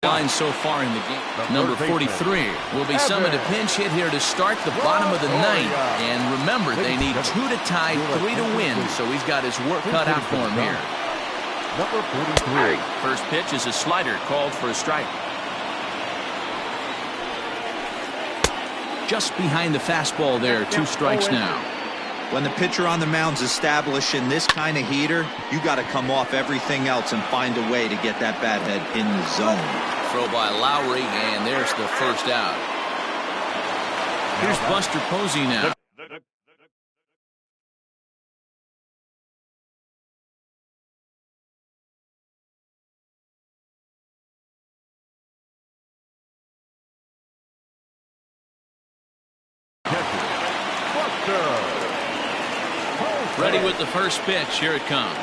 Line so far in the game. Number 43 will be summoned a pinch hit here to start the bottom of the 9th. And remember, they need 2 to tie, 3 to win. So he's got his work cut out for him here. Number 43. First pitch is a slider called for a strike. Just behind the fastball there. 2 strikes now. When the pitcher on the mound's establishing this kind of heater, you got to come off everything else and find a way to get that bat head in the zone. Throw by Lowry, and there's the first out. Here's Buster Posey now. Ready with the first pitch. Here it comes.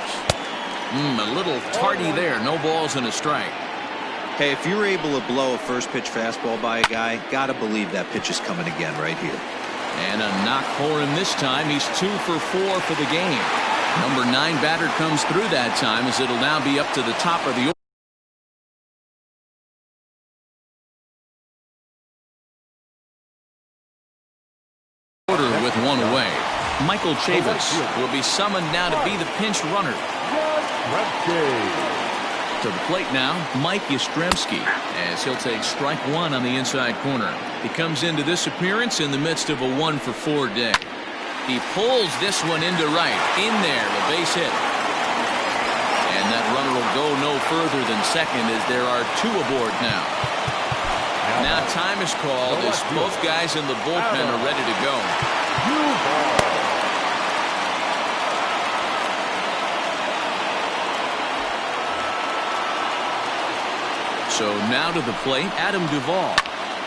A little tardy there. No balls and a strike. Hey, if you're able to blow a first pitch fastball by a guy, gotta believe that pitch is coming again right here. And a knock for him this time. He's 2 for 4 for the game. Number 9 batter comes through that time as it'll now be up to the top of the order with 1 away. Michael Chavis will be summoned now to be the pinch runner. To the plate now, Mike Yastrzemski, as he'll take strike 1 on the inside corner. He comes into this appearance in the midst of a 1 for 4 day. He pulls this one into right. In there, the base hit. And that runner will go no further than second as there are 2 aboard now. Now time is called as both guys in the bullpen are ready to go. So now to the plate, Adam Duvall.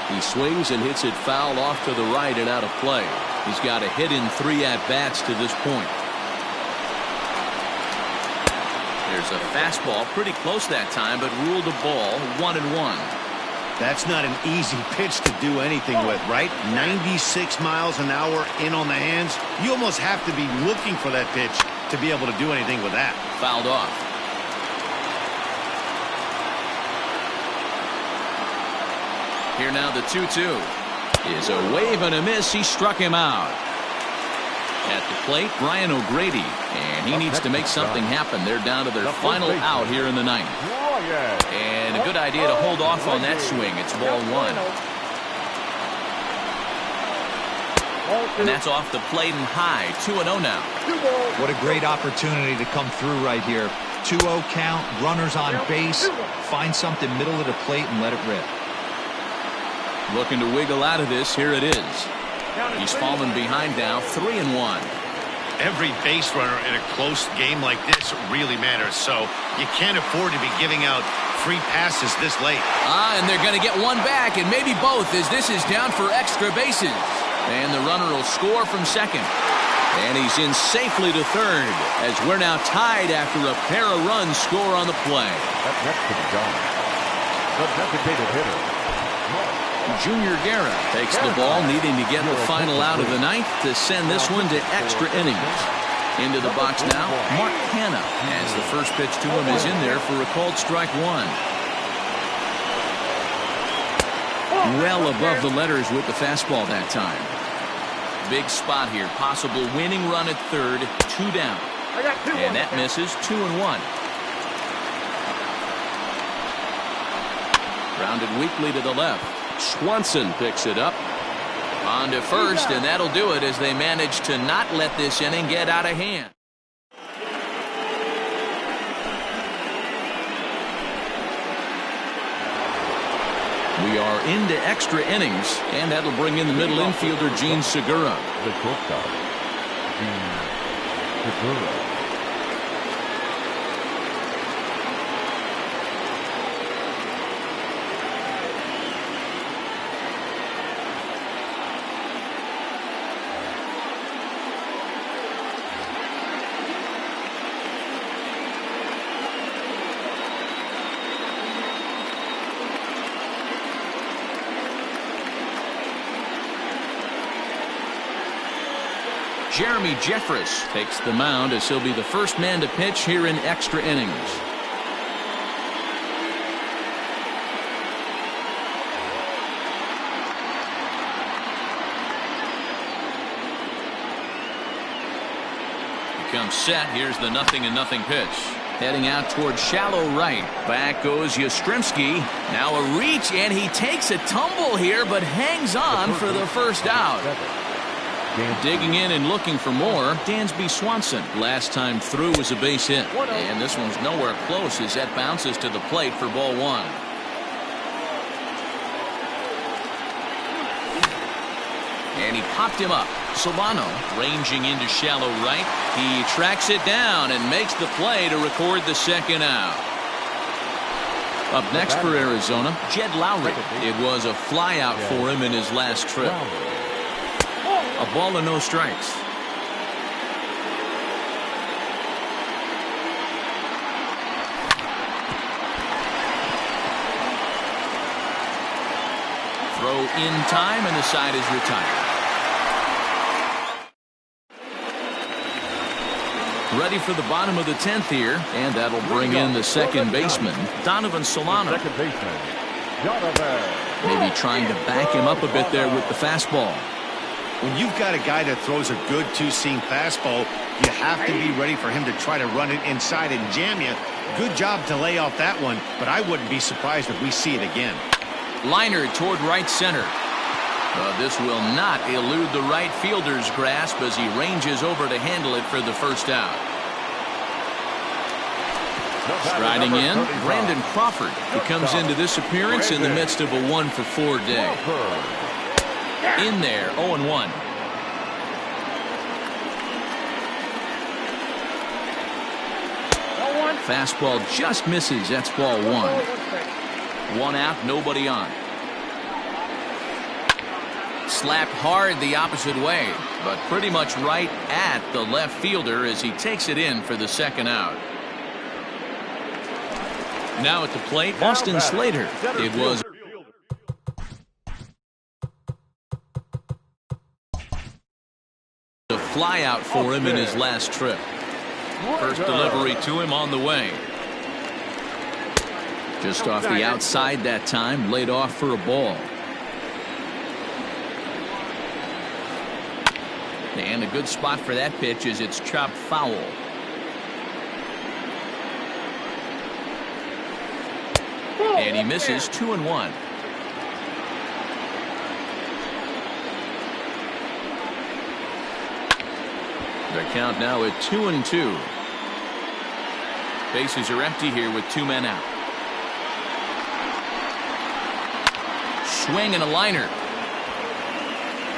He swings and hits it foul off to the right and out of play. He's got a hit in 3 at-bats to this point. There's a fastball, pretty close that time, but ruled a ball, 1-1. That's not an easy pitch to do anything with, right? 96 miles an hour in on the hands. You almost have to be looking for that pitch to be able to do anything with that. Fouled off. Here now the 2-2 is a wave and a miss. He struck him out. At the plate, Brian O'Grady, and he needs to make something happen. They're down to their final out here in the ninth. And a good idea to hold off on that swing. It's ball one. And that's off the plate and high. 2-0 now. What a great opportunity to come through right here. 2-0 count, runners on base. Find something middle of the plate and let it rip. Looking to wiggle out of this. Here it is. He's fallen behind now. 3-1. Every base runner in a close game like this really matters, so you can't afford to be giving out free passes this late. And they're going to get one back, and maybe both, as this is down for extra bases. And the runner will score from second. And he's in safely to third, as we're now tied after a pair of runs score on the play. That's next to be done. The designated hitter, Junior Guerra takes the ball, needing to get the final out of the ninth to send this one to extra innings. Into the box now, Mark Hanna, as the first pitch to him is in there for a called strike one. Well above the letters with the fastball that time. Big spot here, possible winning run at third, 2 down. And that misses. 2-1. Grounded weakly to the left. Swanson picks it up. On to first, and that'll do it as they manage to not let this inning get out of hand. We are into extra innings, and that'll bring in the middle infielder, Gene Segura. the shortstop, Gene Segura. Jeremy Jeffress takes the mound as he'll be the first man to pitch here in extra innings. He comes set. Here's the 0-0 pitch. Heading out towards shallow right. Back goes Yastrzemski. Now a reach, and he takes a tumble here, but hangs on for the first out. Digging in and looking for more, Dansby Swanson. Last time through was a base hit. And this one's nowhere close as that bounces to the plate for ball one. And he popped him up. Solano ranging into shallow right. He tracks it down and makes the play to record the second out. Up next for Arizona, Jed Lowry. It was a fly out for him in his last trip. A ball and no strikes. Throw in time, and the side is retired. Ready for the bottom of the 10th here, and that'll bring in the second baseman, Donovan Solano. Second baseman, Donovan. Maybe trying to back him up a bit there with the fastball. When you've got a guy that throws a good two-seam fastball, you have to be ready for him to try to run it inside and jam you. Good job to lay off that one, but I wouldn't be surprised if we see it again. Liner toward right center. This will not elude the right fielder's grasp as he ranges over to handle it for the first out. Striding in, Brandon Crawford. He comes into this appearance in the midst of a 1-for-4 day. In there, 0-1. Fastball just misses. That's ball one. 1 out, nobody on. Slapped hard the opposite way, but pretty much right at the left fielder as he takes it in for the second out. Now at the plate, Austin Slater. It was a fly out for him in his last trip. First delivery to him on the way. Just off the outside that time, laid off for a ball. And a good spot for that pitch is it's chopped foul. And he misses 2-1. The count now at 2-2. Bases are empty here with 2 men out. Swing and a liner.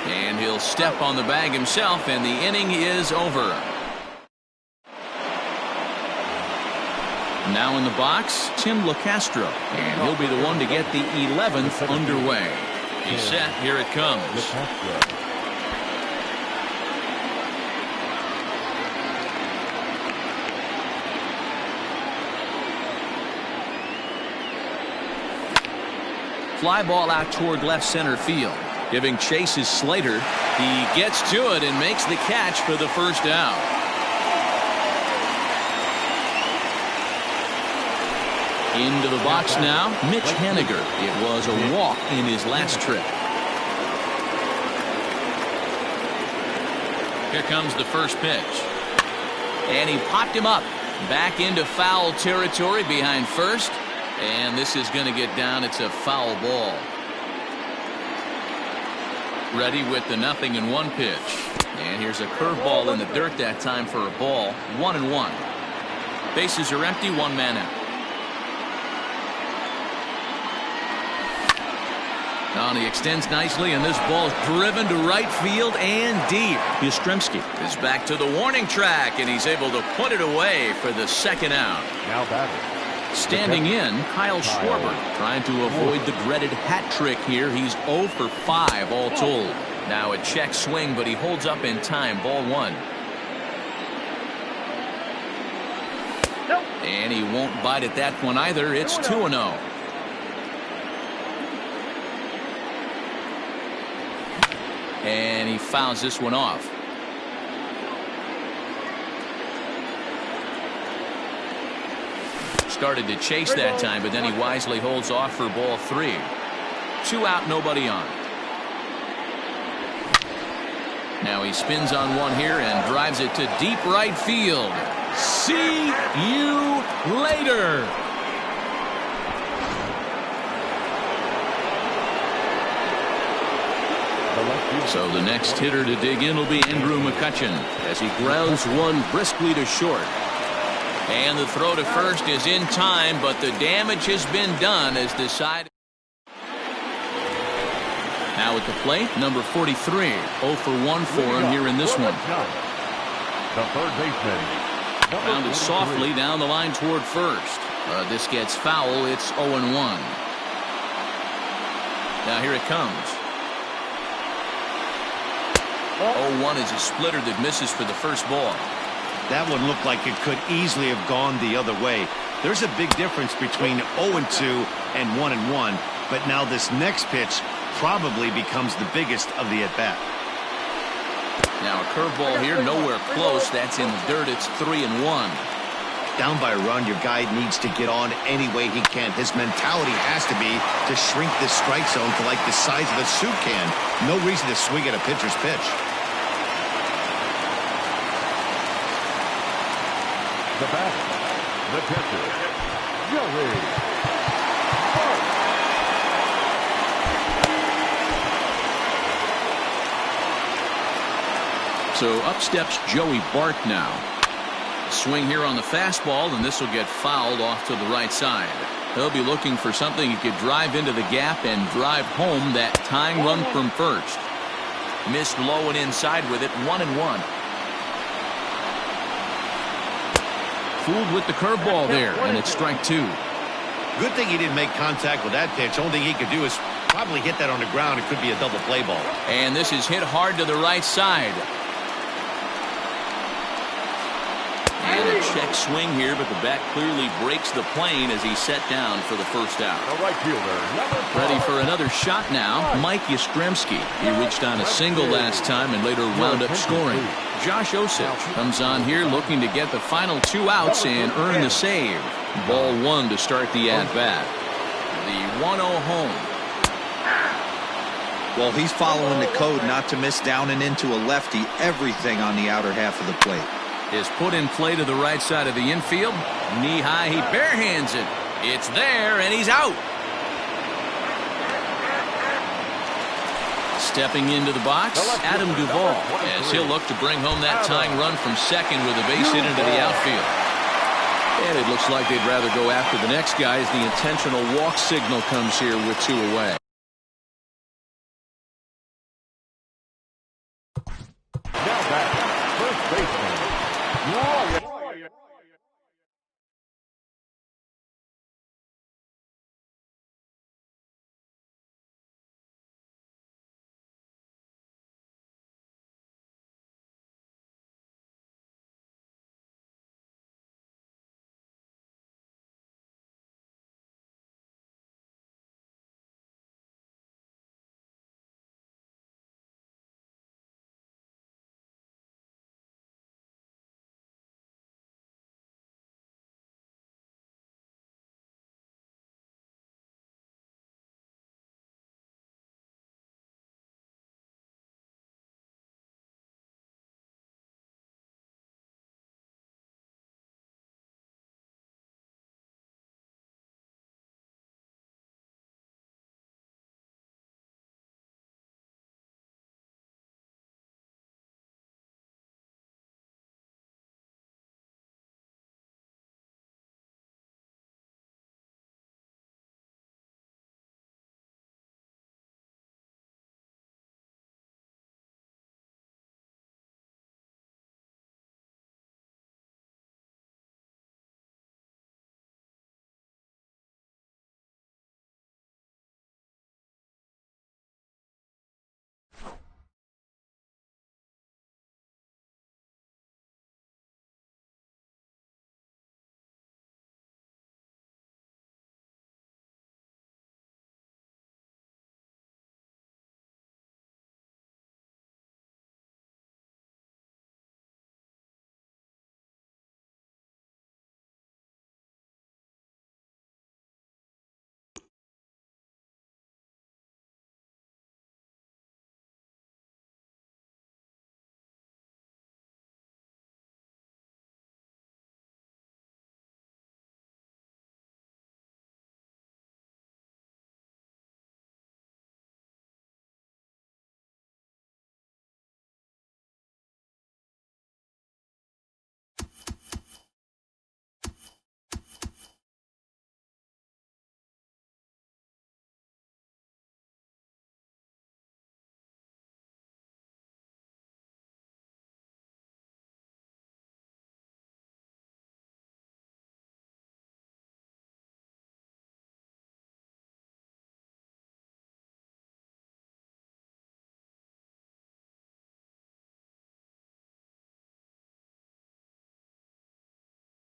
And he'll step on the bag himself, and the inning is over. Now in the box, Tim LeCastro, and he'll be the one to get the 11th underway. He's set. Here it comes. Fly ball out toward left center field. Giving chase is Slater. He gets to it and makes the catch for the first out. Into the box now, Mitch Haniger. It was a walk in his last trip. Here comes the first pitch. And he popped him up. Back into foul territory behind first. And this is going to get down. It's a foul ball. Ready with the 0-1 pitch. And here's a curveball in the dirt that time for a ball. 1-1. Bases are empty. 1 man out. Oh, and he extends nicely, and this ball is driven to right field and deep. Yastrzemski is back to the warning track, and he's able to put it away for the second out. Now batting. Standing in, Kyle Schwarber, trying to avoid the dreaded hat trick here. He's 0 for 5 all told. Now a check swing, but he holds up in time. Ball 1. And he won't bite at that one either. It's 2-0. And he fouls this one off. Started to chase that time, but then he wisely holds off for ball 3. 2 out, nobody on. Now he spins on one here and drives it to deep right field. See you later. So the next hitter to dig in will be Andrew McCutchen as he grounds one briskly to short. And the throw to first is in time, but the damage has been done as decided. Now at the plate, number 43. 0 for 1 for him here in this one. The third baseman. Grounded softly down the line toward first. This gets foul. It's 0-1. Now here it comes. 0-1 is a splitter that misses for the first ball. That one looked like it could easily have gone the other way. There's a big difference between 0-2 and 1-1, but now this next pitch probably becomes the biggest of the at-bat. Now a curveball here, nowhere close. That's in the dirt. It's 3-1. Down by a run, your guy needs to get on any way he can. His mentality has to be to shrink this strike zone to like the size of a soup can. No reason to swing at a pitcher's pitch. The batter, the pitcher, Joey Bart. So up steps Joey Bart now. Swing here on the fastball, and this will get fouled off to the right side. He'll be looking for something he could drive into the gap and drive home that tying run from first. Missed low and inside with it. 1-1. Fooled with the curveball there, and it's strike 2. Good thing he didn't make contact with that pitch. Only thing he could do is probably hit that on the ground. It could be a double play ball. And this is hit hard to the right side. And a check swing here, but the bat clearly breaks the plane as he's set down for the first out. The right fielder, Ready for another shot now, Mike Yastrzemski. He reached on a single last time and later wound up scoring. Josh Osich comes on here looking to get the final 2 outs and earn the save. Ball 1 to start the at-bat. The 1-0 home. Well, he's following the code not to miss down and into a lefty, everything on the outer half of the plate. Is put in play to the right side of the infield. Knee high, he barehands it. It's there, and he's out. Stepping into the box, Adam Duvall, as he'll look to bring home that tying run from second with a base hit into the outfield. And it looks like they'd rather go after the next guy as the intentional walk signal comes here with 2 away. Now back, first baseman, Roy.